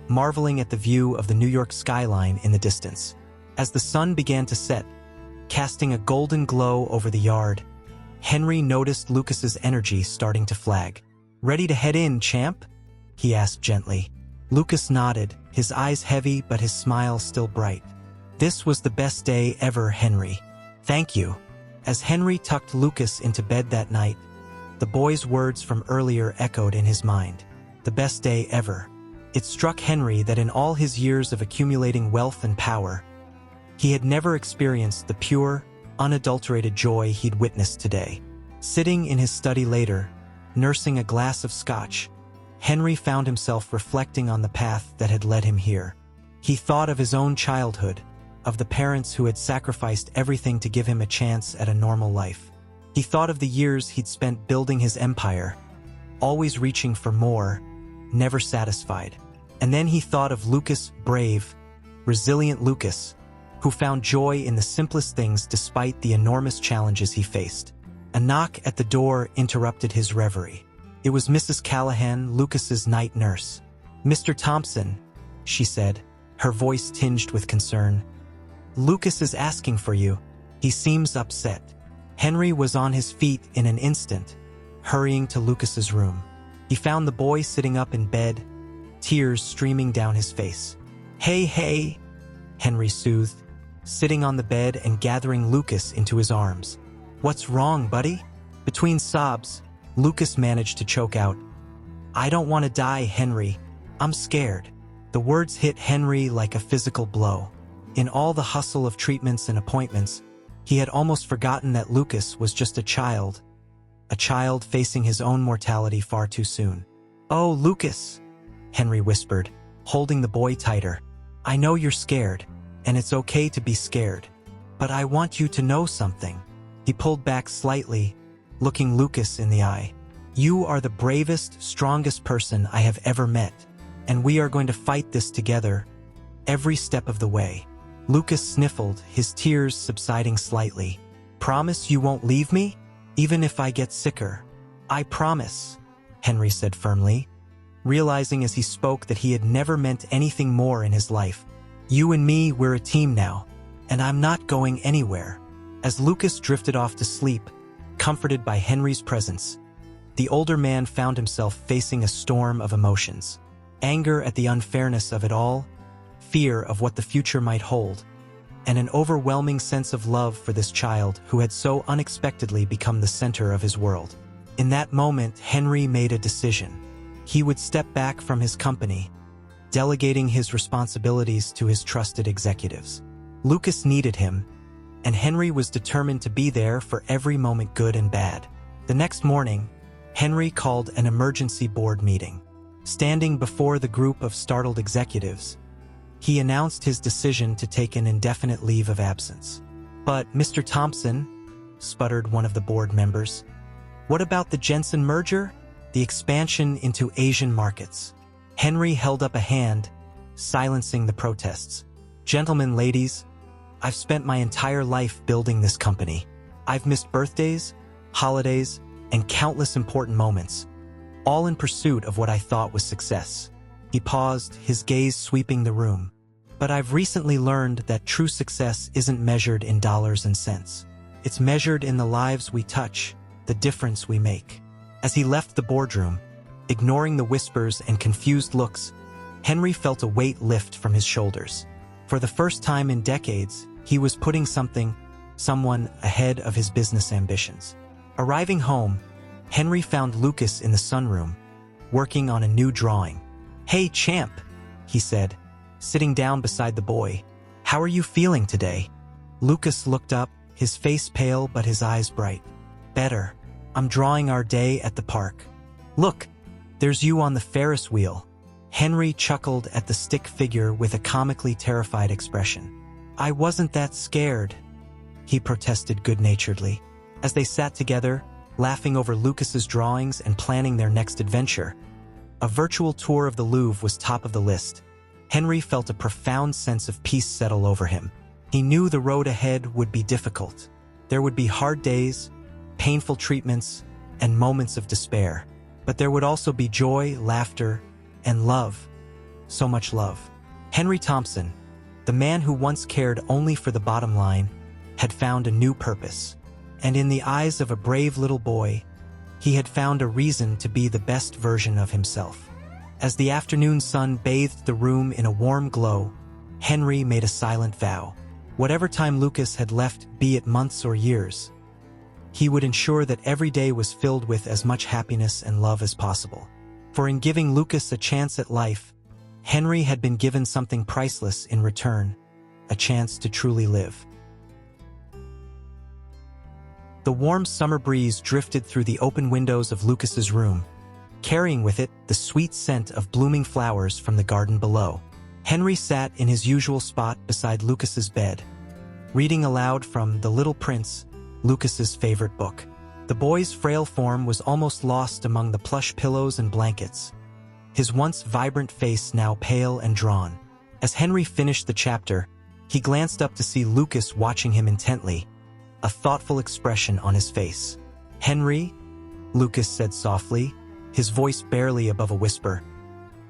marveling at the view of the New York skyline in the distance. As the sun began to set, casting a golden glow over the yard, Henry noticed Lucas's energy starting to flag. "Ready to head in, champ?" he asked gently. Lucas nodded, his eyes heavy but his smile still bright. "This was the best day ever, Henry. Thank you." As Henry tucked Lucas into bed that night, the boy's words from earlier echoed in his mind. The best day ever. It struck Henry that in all his years of accumulating wealth and power, he had never experienced the pure, unadulterated joy he'd witnessed today. Sitting in his study later, nursing a glass of scotch, Henry found himself reflecting on the path that had led him here. He thought of his own childhood, of the parents who had sacrificed everything to give him a chance at a normal life. He thought of the years he'd spent building his empire, always reaching for more, never satisfied. And then he thought of Lucas, brave, resilient Lucas, who found joy in the simplest things despite the enormous challenges he faced. A knock at the door interrupted his reverie. It was Mrs. Callahan, Lucas's night nurse. "Mr. Thompson," she said, her voice tinged with concern. "Lucas is asking for you. He seems upset." Henry was on his feet in an instant, hurrying to Lucas's room. He found the boy sitting up in bed, tears streaming down his face. Hey, Henry soothed, sitting on the bed and gathering Lucas into his arms. "What's wrong, buddy?" Between sobs, Lucas managed to choke out, "I don't want to die, Henry. I'm scared." The words hit Henry like a physical blow. In all the hustle of treatments and appointments, he had almost forgotten that Lucas was just a child facing his own mortality far too soon. "Oh, Lucas," Henry whispered, holding the boy tighter. "I know you're scared, and it's okay to be scared. But I want you to know something." He pulled back slightly, looking Lucas in the eye. "You are the bravest, strongest person I have ever met, and we are going to fight this together, every step of the way." Lucas sniffled, his tears subsiding slightly. "Promise you won't leave me, even if I get sicker?" "I promise," Henry said firmly, realizing as he spoke that he had never meant anything more in his life. "You and me, we're a team now, and I'm not going anywhere." As Lucas drifted off to sleep, comforted by Henry's presence, the older man found himself facing a storm of emotions. Anger at the unfairness of it all, fear of what the future might hold, and an overwhelming sense of love for this child who had so unexpectedly become the center of his world. In that moment, Henry made a decision. He would step back from his company, delegating his responsibilities to his trusted executives. Lucas needed him, and Henry was determined to be there for every moment, good and bad. The next morning, Henry called an emergency board meeting. Standing before the group of startled executives, he announced his decision to take an indefinite leave of absence. "But, Mr. Thompson," sputtered one of the board members, "what about the Jensen merger? The expansion into Asian markets?" Henry held up a hand, silencing the protests. "Gentlemen, ladies, I've spent my entire life building this company. I've missed birthdays, holidays, and countless important moments, all in pursuit of what I thought was success." He paused, his gaze sweeping the room. "But I've recently learned that true success isn't measured in dollars and cents. It's measured in the lives we touch, the difference we make." As he left the boardroom, ignoring the whispers and confused looks, Henry felt a weight lift from his shoulders. For the first time in decades, he was putting someone ahead of his business ambitions. Arriving home, Henry found Lucas in the sunroom, working on a new drawing. "Hey, champ," he said, sitting down beside the boy. "How are you feeling today?" Lucas looked up, his face pale but his eyes bright. "Better. I'm drawing our day at the park. Look, there's you on the Ferris wheel." Henry chuckled at the stick figure with a comically terrified expression. "I wasn't that scared," he protested good-naturedly. As they sat together, laughing over Lucas's drawings and planning their next adventure, a virtual tour of the Louvre was top of the list. Henry felt a profound sense of peace settle over him. He knew the road ahead would be difficult. There would be hard days, painful treatments, and moments of despair. But there would also be joy, laughter, and love. So much love. Henry Thompson, the man who once cared only for the bottom line, had found a new purpose. And in the eyes of a brave little boy, he had found a reason to be the best version of himself. As the afternoon sun bathed the room in a warm glow, Henry made a silent vow. Whatever time Lucas had left, be it months or years, he would ensure that every day was filled with as much happiness and love as possible. For in giving Lucas a chance at life, Henry had been given something priceless in return, a chance to truly live. The warm summer breeze drifted through the open windows of Lucas's room, carrying with it the sweet scent of blooming flowers from the garden below. Henry sat in his usual spot beside Lucas's bed, reading aloud from The Little Prince, Lucas's favorite book. The boy's frail form was almost lost among the plush pillows and blankets, his once vibrant face now pale and drawn. As Henry finished the chapter, he glanced up to see Lucas watching him intently, a thoughtful expression on his face. "Henry," Lucas said softly, his voice barely above a whisper.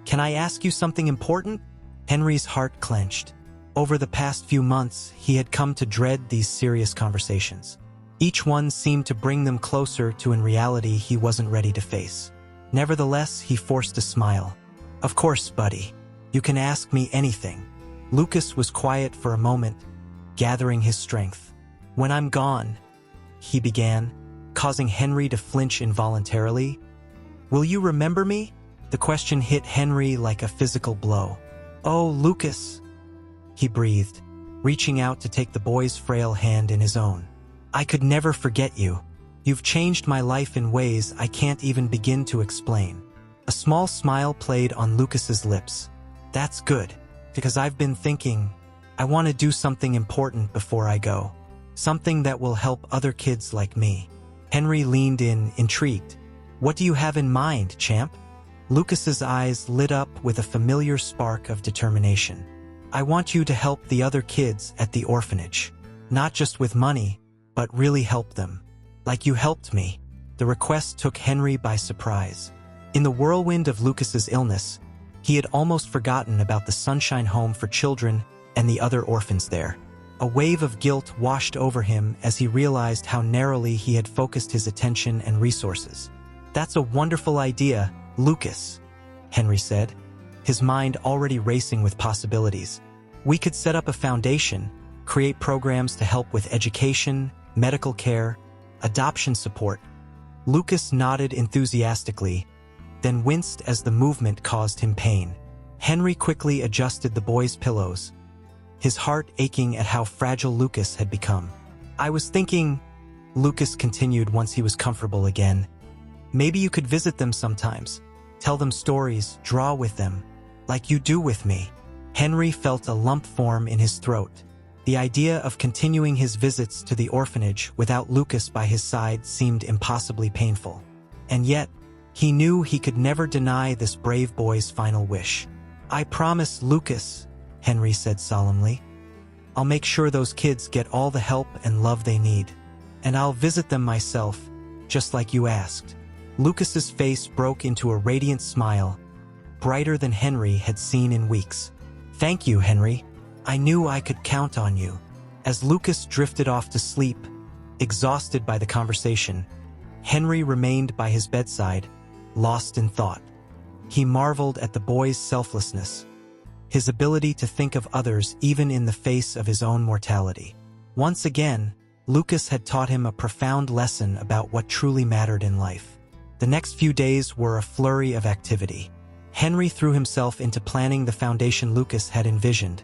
"Can I ask you something important?" Henry's heart clenched. Over the past few months, he had come to dread these serious conversations. Each one seemed to bring them closer to a reality he wasn't ready to face. Nevertheless, he forced a smile. "Of course, buddy. You can ask me anything." Lucas was quiet for a moment, gathering his strength. "When I'm gone," he began, causing Henry to flinch involuntarily. "Will you remember me?" The question hit Henry like a physical blow. "Oh, Lucas," he breathed, reaching out to take the boy's frail hand in his own. "I could never forget you. You've changed my life in ways I can't even begin to explain." A small smile played on Lucas's lips. "That's good, because I've been thinking, I want to do something important before I go. Something that will help other kids like me." Henry leaned in, intrigued. "What do you have in mind, champ?" Lucas's eyes lit up with a familiar spark of determination. "I want you to help the other kids at the orphanage. Not just with money, but really help them. Like you helped me." The request took Henry by surprise. In the whirlwind of Lucas's illness, he had almost forgotten about the Sunshine Home for Children and the other orphans there. A wave of guilt washed over him as he realized how narrowly he had focused his attention and resources. "That's a wonderful idea, Lucas," Henry said, his mind already racing with possibilities. "We could set up a foundation, create programs to help with education, medical care, adoption support." Lucas nodded enthusiastically, then winced as the movement caused him pain. Henry quickly adjusted the boy's pillows, his heart aching at how fragile Lucas had become. "I was thinking," Lucas continued once he was comfortable again, "maybe you could visit them sometimes, tell them stories, draw with them, like you do with me." Henry felt a lump form in his throat. The idea of continuing his visits to the orphanage without Lucas by his side seemed impossibly painful. And yet, he knew he could never deny this brave boy's final wish. "I promise, Lucas," Henry said solemnly. "I'll make sure those kids get all the help and love they need. And I'll visit them myself, just like you asked." Lucas's face broke into a radiant smile, brighter than Henry had seen in weeks. "Thank you, Henry. I knew I could count on you." As Lucas drifted off to sleep, exhausted by the conversation, Henry remained by his bedside, lost in thought. He marveled at the boy's selflessness, his ability to think of others even in the face of his own mortality. Once again, Lucas had taught him a profound lesson about what truly mattered in life. The next few days were a flurry of activity. Henry threw himself into planning the foundation Lucas had envisioned,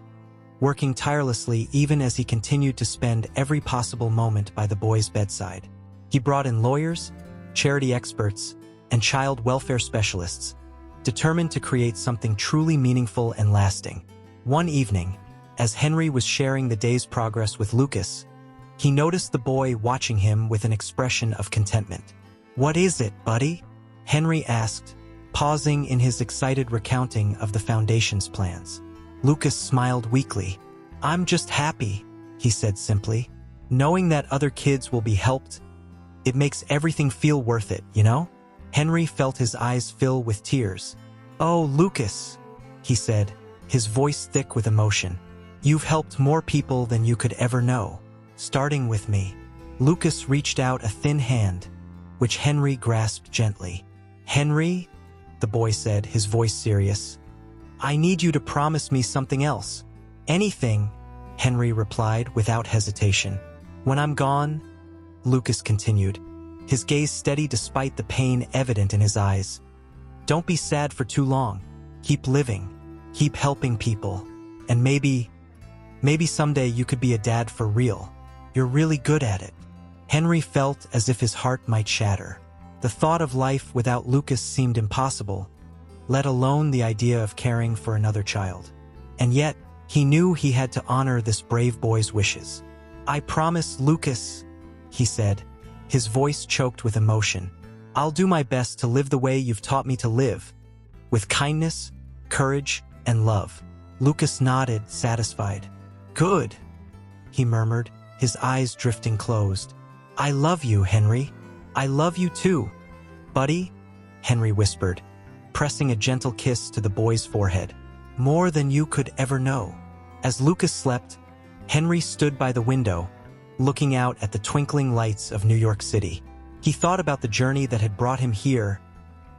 working tirelessly even as he continued to spend every possible moment by the boy's bedside. He brought in lawyers, charity experts, and child welfare specialists, determined to create something truly meaningful and lasting. One evening, as Henry was sharing the day's progress with Lucas, he noticed the boy watching him with an expression of contentment. "What is it, buddy?" Henry asked, pausing in his excited recounting of the foundation's plans. Lucas smiled weakly. "I'm just happy," he said simply. "Knowing that other kids will be helped, it makes everything feel worth it, you know?" Henry felt his eyes fill with tears. "Oh, Lucas," he said, his voice thick with emotion. "You've helped more people than you could ever know, starting with me." Lucas reached out a thin hand, which Henry grasped gently. "Henry," the boy said, his voice serious, "I need you to promise me something else." "Anything," Henry replied without hesitation. "When I'm gone," Lucas continued, his gaze steady despite the pain evident in his eyes. "Don't be sad for too long. Keep living, keep helping people, and maybe someday you could be a dad for real. You're really good at it." Henry felt as if his heart might shatter. The thought of life without Lucas seemed impossible, let alone the idea of caring for another child. And yet, he knew he had to honor this brave boy's wishes. "I promise, Lucas," he said, his voice choked with emotion. "I'll do my best to live the way you've taught me to live, with kindness, courage, and love. Lucas nodded, satisfied. Good, he murmured, his eyes drifting closed. I love you, Henry. I love you too, buddy, Henry whispered, pressing a gentle kiss to the boy's forehead. More than you could ever know. As Lucas slept, Henry stood by the window, looking out at the twinkling lights of New York City. He thought about the journey that had brought him here,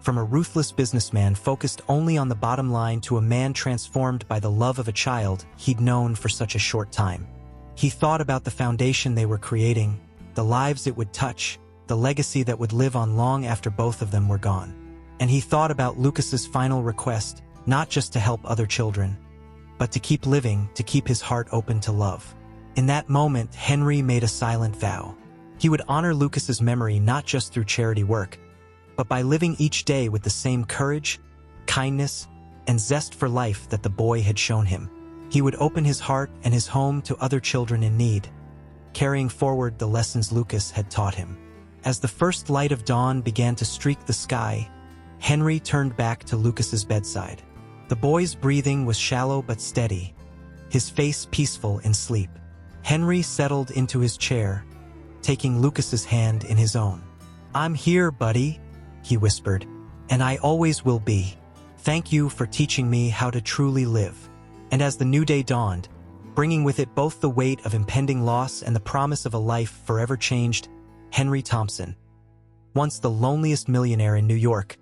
from a ruthless businessman focused only on the bottom line to a man transformed by the love of a child he'd known for such a short time. He thought about the foundation they were creating, the lives it would touch, the legacy that would live on long after both of them were gone. And he thought about Lucas's final request, not just to help other children, but to keep living, to keep his heart open to love. In that moment, Henry made a silent vow. He would honor Lucas's memory not just through charity work, but by living each day with the same courage, kindness, and zest for life that the boy had shown him. He would open his heart and his home to other children in need, carrying forward the lessons Lucas had taught him. As the first light of dawn began to streak the sky, Henry turned back to Lucas's bedside. The boy's breathing was shallow but steady, his face peaceful in sleep. Henry settled into his chair, taking Lucas's hand in his own. I'm here, buddy, he whispered, and I always will be. Thank you for teaching me how to truly live. And as the new day dawned, bringing with it both the weight of impending loss and the promise of a life forever changed, Henry Thompson, once the loneliest millionaire in New York,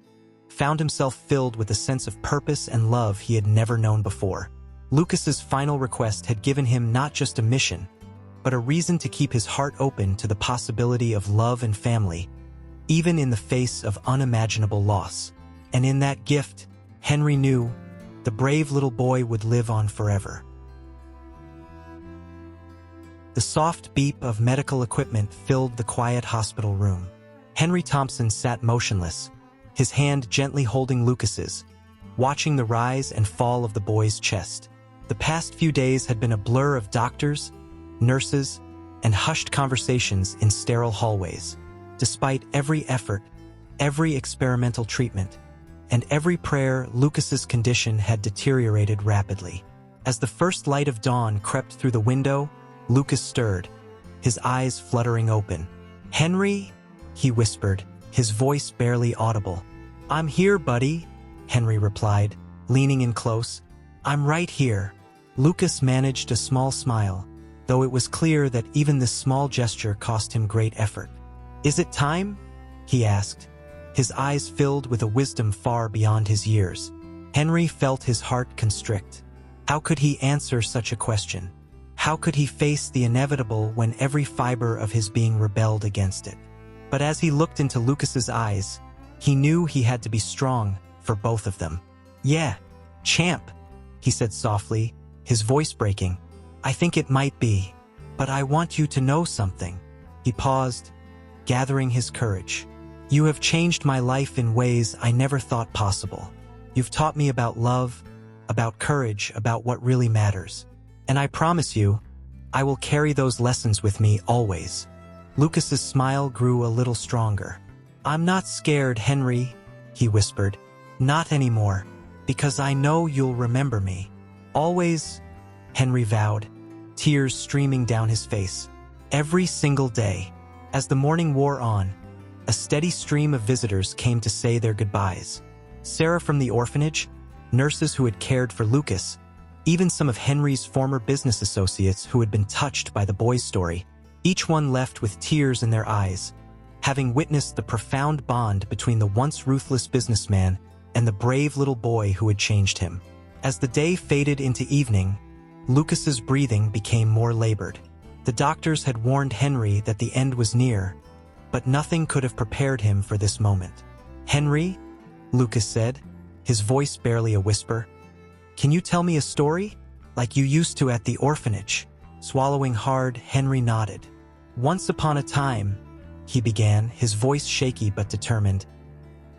found himself filled with a sense of purpose and love he had never known before. Lucas's final request had given him not just a mission, but a reason to keep his heart open to the possibility of love and family, even in the face of unimaginable loss. And in that gift, Henry knew the brave little boy would live on forever. The soft beep of medical equipment filled the quiet hospital room. Henry Thompson sat motionless, his hand gently holding Lucas's, watching the rise and fall of the boy's chest. The past few days had been a blur of doctors, nurses, and hushed conversations in sterile hallways. Despite every effort, every experimental treatment, and every prayer, Lucas's condition had deteriorated rapidly. As the first light of dawn crept through the window, Lucas stirred, his eyes fluttering open. Henry, he whispered, his voice barely audible. I'm here, buddy, Henry replied, leaning in close. I'm right here. Lucas managed a small smile, though it was clear that even this small gesture cost him great effort. Is it time? He asked, his eyes filled with a wisdom far beyond his years. Henry felt his heart constrict. How could he answer such a question? How could he face the inevitable when every fiber of his being rebelled against it? But as he looked into Lucas's eyes, he knew he had to be strong for both of them. Yeah, champ, he said softly, his voice breaking. I think it might be, but I want you to know something. He paused, gathering his courage. You have changed my life in ways I never thought possible. You've taught me about love, about courage, about what really matters. And I promise you, I will carry those lessons with me always. Lucas's smile grew a little stronger. I'm not scared, Henry, he whispered. Not anymore, because I know you'll remember me. Always, Henry vowed, tears streaming down his face. Every single day. As the morning wore on, a steady stream of visitors came to say their goodbyes. Sarah from the orphanage, nurses who had cared for Lucas, even some of Henry's former business associates who had been touched by the boy's story, each one left with tears in their eyes, having witnessed the profound bond between the once ruthless businessman and the brave little boy who had changed him. As the day faded into evening, Lucas's breathing became more labored. The doctors had warned Henry that the end was near, but nothing could have prepared him for this moment. Henry, Lucas said, his voice barely a whisper, can you tell me a story? Like you used to at the orphanage. Swallowing hard, Henry nodded. Once upon a time, he began, his voice shaky but determined,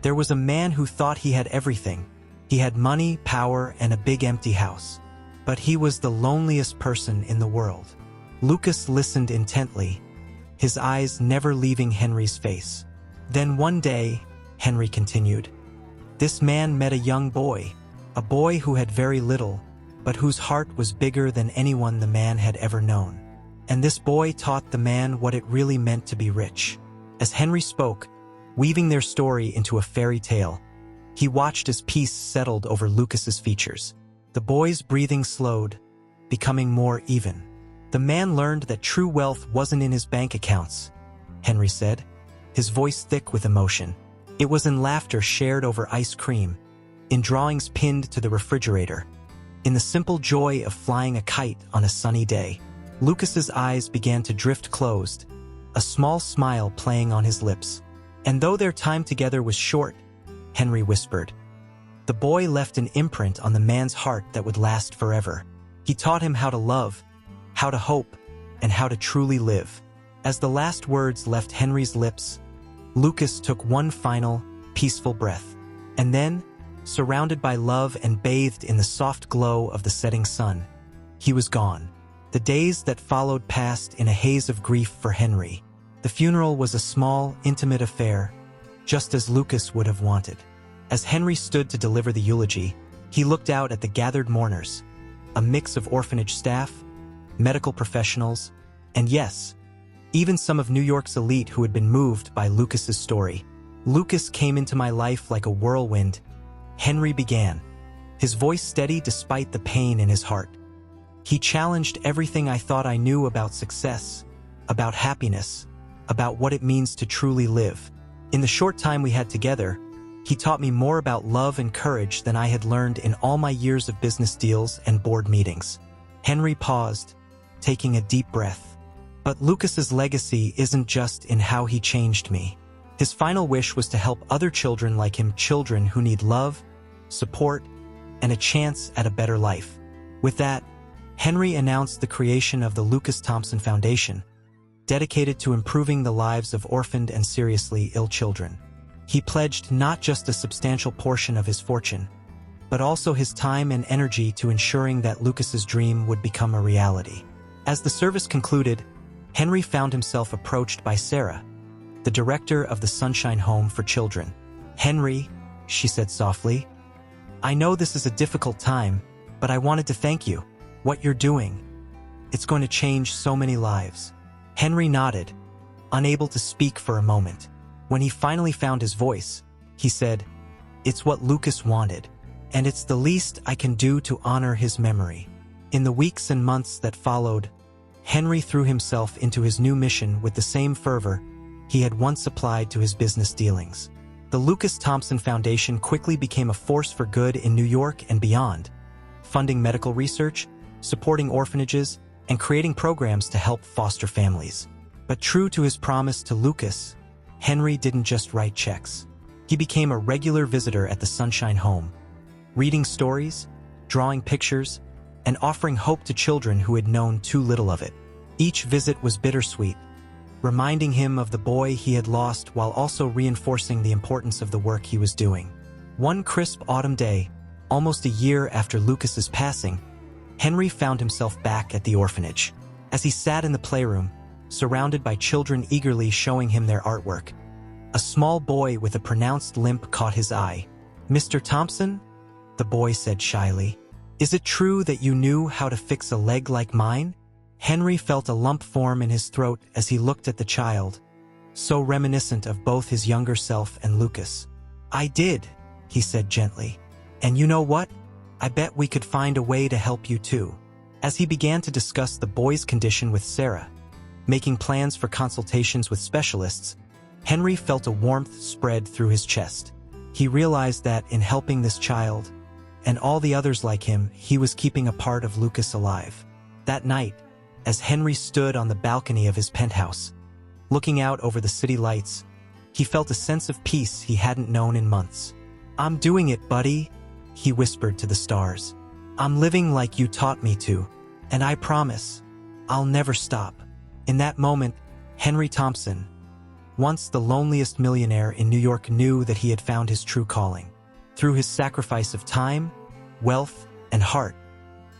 there was a man who thought he had everything. He had money, power, and a big empty house. But he was the loneliest person in the world. Lucas listened intently, his eyes never leaving Henry's face. Then one day, Henry continued, This man met a young boy, a boy who had very little, but whose heart was bigger than anyone the man had ever known. And this boy taught the man what it really meant to be rich. As Henry spoke, weaving their story into a fairy tale, he watched as peace settled over Lucas's features. The boy's breathing slowed, becoming more even. The man learned that true wealth wasn't in his bank accounts, Henry said, his voice thick with emotion. It was in laughter shared over ice cream, in drawings pinned to the refrigerator, in the simple joy of flying a kite on a sunny day. Lucas's eyes began to drift closed, a small smile playing on his lips. And though their time together was short, Henry whispered, the boy left an imprint on the man's heart that would last forever. He taught him how to love, how to hope, and how to truly live. As the last words left Henry's lips, Lucas took one final, peaceful breath. And then, surrounded by love and bathed in the soft glow of the setting sun, he was gone. The days that followed passed in a haze of grief for Henry. The funeral was a small, intimate affair, just as Lucas would have wanted. As Henry stood to deliver the eulogy, he looked out at the gathered mourners, a mix of orphanage staff, medical professionals, and yes, even some of New York's elite who had been moved by Lucas's story. Lucas came into my life like a whirlwind, Henry began, his voice steady despite the pain in his heart. He challenged everything I thought I knew about success, about happiness, about what it means to truly live. In the short time we had together, he taught me more about love and courage than I had learned in all my years of business deals and board meetings. Henry paused, taking a deep breath. But Lucas's legacy isn't just in how he changed me. His final wish was to help other children like him, children who need love, support, and a chance at a better life. With that, Henry announced the creation of the Lucas Thompson Foundation, dedicated to improving the lives of orphaned and seriously ill children. He pledged not just a substantial portion of his fortune, but also his time and energy to ensuring that Lucas's dream would become a reality. As the service concluded, Henry found himself approached by Sarah, the director of the Sunshine Home for Children. Henry, she said softly, I know this is a difficult time, but I wanted to thank you. What you're doing, it's going to change so many lives. Henry nodded, unable to speak for a moment. When he finally found his voice, he said, it's what Lucas wanted, and it's the least I can do to honor his memory. In the weeks and months that followed, Henry threw himself into his new mission with the same fervor he had once applied to his business dealings. The Lucas Thompson Foundation quickly became a force for good in New York and beyond, funding medical research, supporting orphanages, and creating programs to help foster families. But true to his promise to Lucas, Henry didn't just write checks. He became a regular visitor at the Sunshine Home, reading stories, drawing pictures, and offering hope to children who had known too little of it. Each visit was bittersweet, reminding him of the boy he had lost while also reinforcing the importance of the work he was doing. One crisp autumn day, almost a year after Lucas's passing, Henry found himself back at the orphanage. As he sat in the playroom, surrounded by children eagerly showing him their artwork, a small boy with a pronounced limp caught his eye. Mr. Thompson? The boy said shyly. Is it true that you knew how to fix a leg like mine? Henry felt a lump form in his throat as he looked at the child, so reminiscent of both his younger self and Lucas. I did, he said gently. And you know what? I bet we could find a way to help you too. As he began to discuss the boy's condition with Sarah, making plans for consultations with specialists, Henry felt a warmth spread through his chest. He realized that in helping this child, and all the others like him, he was keeping a part of Lucas alive. That night, as Henry stood on the balcony of his penthouse, looking out over the city lights, he felt a sense of peace he hadn't known in months. I'm doing it, buddy, he whispered to the stars. I'm living like you taught me to, and I promise, I'll never stop. In that moment, Henry Thompson, once the loneliest millionaire in New York, knew that he had found his true calling. Through his sacrifice of time, wealth, and heart,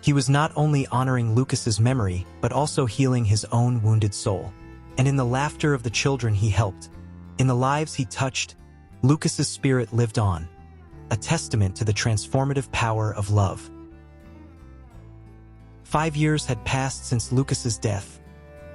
he was not only honoring Lucas's memory, but also healing his own wounded soul. And in the laughter of the children he helped, in the lives he touched, Lucas's spirit lived on, a testament to the transformative power of love. 5 years had passed since Lucas's death,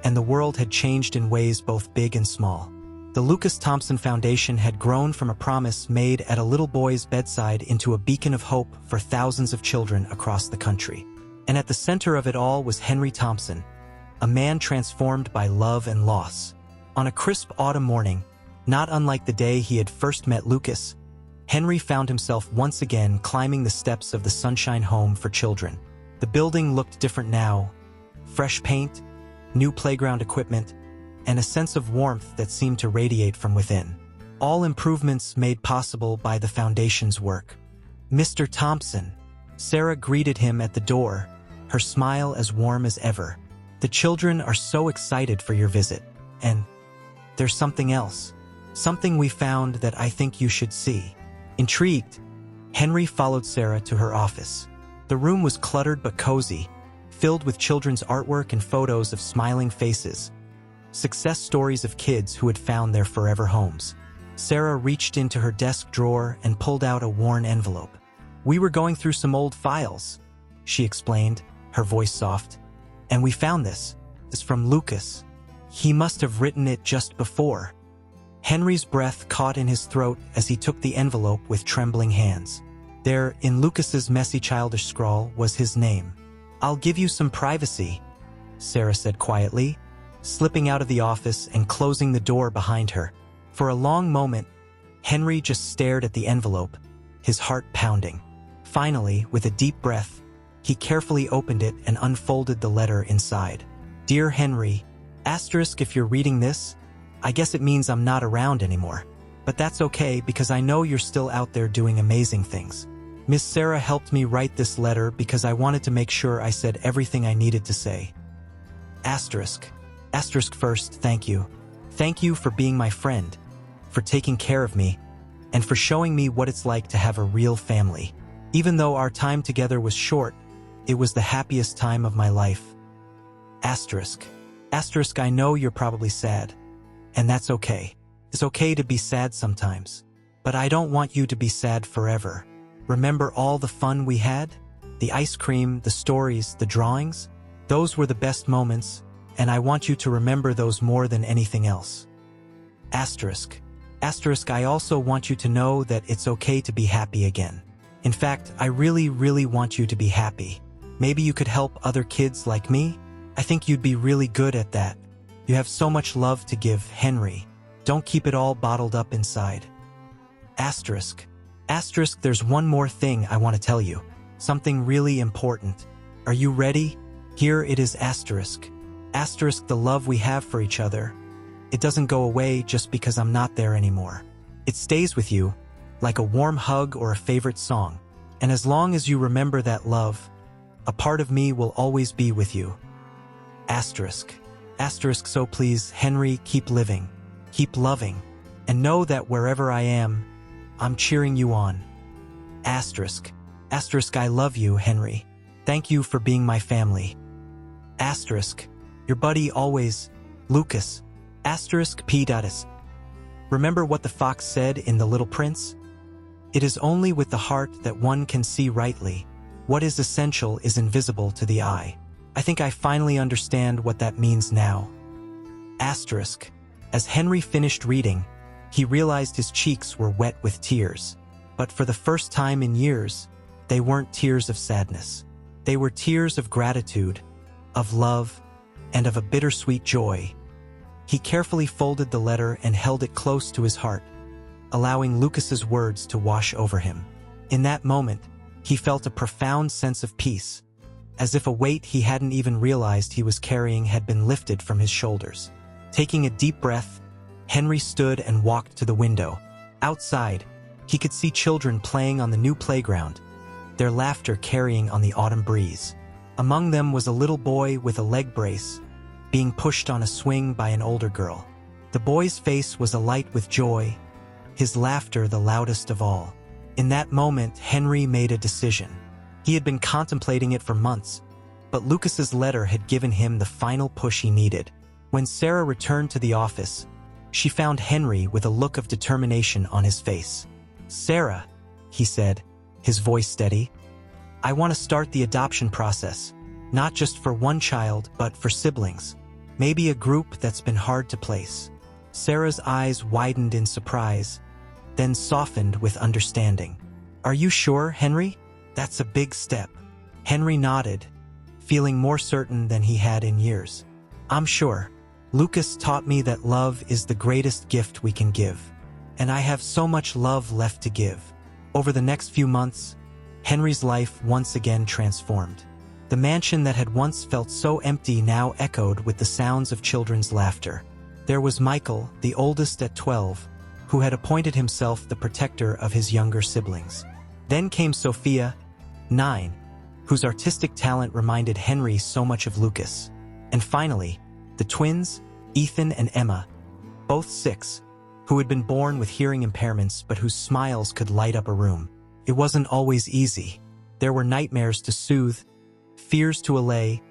and the world had changed in ways both big and small. The Lucas Thompson Foundation had grown from a promise made at a little boy's bedside into a beacon of hope for thousands of children across the country. And at the center of it all was Henry Thompson, a man transformed by love and loss. On a crisp autumn morning, not unlike the day he had first met Lucas, Henry found himself once again climbing the steps of the Sunshine Home for Children. The building looked different now: fresh paint, new playground equipment, and a sense of warmth that seemed to radiate from within. All improvements made possible by the foundation's work. "Mr. Thompson," Sarah greeted him at the door, her smile as warm as ever. "The children are so excited for your visit. And there's something else. Something we found that I think you should see." Intrigued, Henry followed Sarah to her office. The room was cluttered but cozy, filled with children's artwork and photos of smiling faces, success stories of kids who had found their forever homes. Sarah reached into her desk drawer and pulled out a worn envelope. "We were going through some old files," she explained, her voice soft, "and we found this. It's from Lucas. He must have written it just before." Henry's breath caught in his throat as he took the envelope with trembling hands. There, in Lucas's messy childish scrawl, was his name. "I'll give you some privacy," Sarah said quietly, slipping out of the office and closing the door behind her. For a long moment, Henry just stared at the envelope, his heart pounding. Finally, with a deep breath, he carefully opened it and unfolded the letter inside. "Dear Henry, if you're reading this, I guess it means I'm not around anymore. But that's okay because I know you're still out there doing amazing things. Miss Sarah helped me write this letter because I wanted to make sure I said everything I needed to say. First, thank you. Thank you for being my friend, for taking care of me, and for showing me what it's like to have a real family. Even though our time together was short, it was the happiest time of my life. I know you're probably sad. And that's okay. It's okay to be sad sometimes. But I don't want you to be sad forever. Remember all the fun we had? The ice cream, the stories, the drawings? Those were the best moments, and I want you to remember those more than anything else. I also want you to know that it's okay to be happy again. In fact, I really, really want you to be happy. Maybe you could help other kids like me? I think you'd be really good at that. You have so much love to give, Henry. Don't keep it all bottled up inside. There's one more thing I want to tell you. Something really important. Are you ready? Here it is, the love we have for each other. It doesn't go away just because I'm not there anymore. It stays with you, like a warm hug or a favorite song. And as long as you remember that love, a part of me will always be with you. So please, Henry, keep living, keep loving, and know that wherever I am, I'm cheering you on. I love you, Henry. Thank you for being my family. Your buddy always, Lucas. P. Remember what the fox said in The Little Prince? It is only with the heart that one can see rightly. What is essential is invisible to the eye. I think I finally understand what that means now. As Henry finished reading, he realized his cheeks were wet with tears. But for the first time in years, they weren't tears of sadness. They were tears of gratitude, of love, and of a bittersweet joy. He carefully folded the letter and held it close to his heart, allowing Lucas's words to wash over him. In that moment, he felt a profound sense of peace, as if a weight he hadn't even realized he was carrying had been lifted from his shoulders. Taking a deep breath, Henry stood and walked to the window. Outside, he could see children playing on the new playground, their laughter carrying on the autumn breeze. Among them was a little boy with a leg brace, being pushed on a swing by an older girl. The boy's face was alight with joy, his laughter the loudest of all. In that moment, Henry made a decision. He had been contemplating it for months, but Lucas's letter had given him the final push he needed. When Sarah returned to the office, she found Henry with a look of determination on his face. "Sarah," he said, his voice steady. "I want to start the adoption process, not just for one child, but for siblings. Maybe a group that's been hard to place." Sarah's eyes widened in surprise, then softened with understanding. "Are you sure, Henry? That's a big step." Henry nodded, feeling more certain than he had in years. "I'm sure. Lucas taught me that love is the greatest gift we can give. And I have so much love left to give." Over the next few months, Henry's life once again transformed. The mansion that had once felt so empty now echoed with the sounds of children's laughter. There was Michael, the oldest at 12, who had appointed himself the protector of his younger siblings. Then came Sophia, 9, whose artistic talent reminded Henry so much of Lucas. And finally, the twins, Ethan and Emma, both 6, who had been born with hearing impairments but whose smiles could light up a room. It wasn't always easy. There were nightmares to soothe, fears to allay,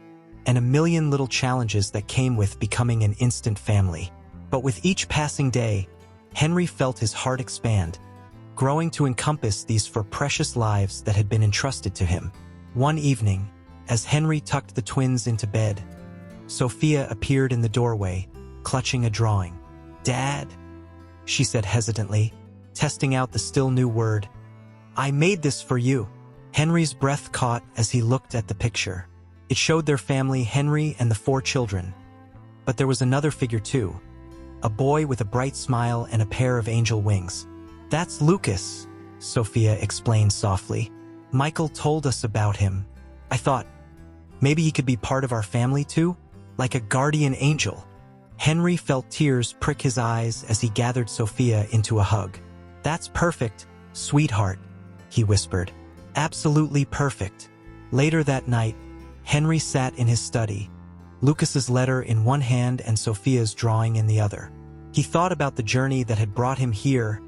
and a million little challenges that came with becoming an instant family. But with each passing day, Henry felt his heart expand, growing to encompass these 4 precious lives that had been entrusted to him. One evening, as Henry tucked the twins into bed, Sophia appeared in the doorway, clutching a drawing. "Dad," she said hesitantly, testing out the still new word, "I made this for you." Henry's breath caught as he looked at the picture. It showed their family, Henry and the 4 children. But there was another figure too, a boy with a bright smile and a pair of angel wings. "That's Lucas," Sophia explained softly. "Michael told us about him. I thought, maybe he could be part of our family too, like a guardian angel." Henry felt tears prick his eyes as he gathered Sophia into a hug. "That's perfect, sweetheart," he whispered. "Absolutely perfect." Later that night, Henry sat in his study, Lucas's letter in one hand and Sophia's drawing in the other. He thought about the journey that had brought him here,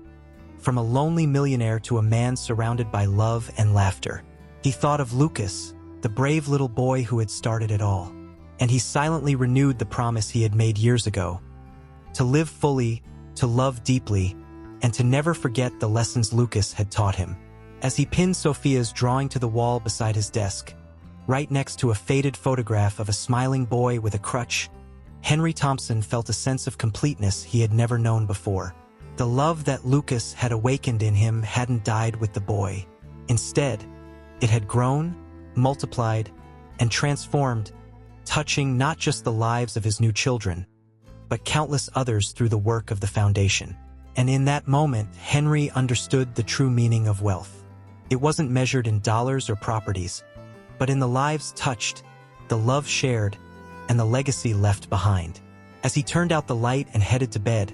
from a lonely millionaire to a man surrounded by love and laughter. He thought of Lucas, the brave little boy who had started it all. And he silently renewed the promise he had made years ago, to live fully, to love deeply, and to never forget the lessons Lucas had taught him. As he pinned Sophia's drawing to the wall beside his desk, right next to a faded photograph of a smiling boy with a crutch, Henry Thompson felt a sense of completeness he had never known before. The love that Lucas had awakened in him hadn't died with the boy. Instead, it had grown, multiplied, and transformed, touching not just the lives of his new children, but countless others through the work of the foundation. And in that moment, Henry understood the true meaning of wealth. It wasn't measured in dollars or properties, but in the lives touched, the love shared, and the legacy left behind. As he turned out the light and headed to bed,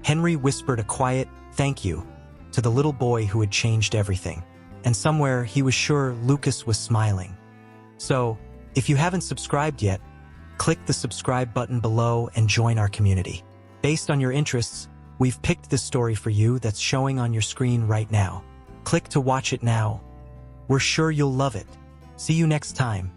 Henry whispered a quiet "thank you" to the little boy who had changed everything. And somewhere he was sure Lucas was smiling. So, if you haven't subscribed yet, click the subscribe button below and join our community. Based on your interests, we've picked this story for you that's showing on your screen right now. Click to watch it now. We're sure you'll love it. See you next time.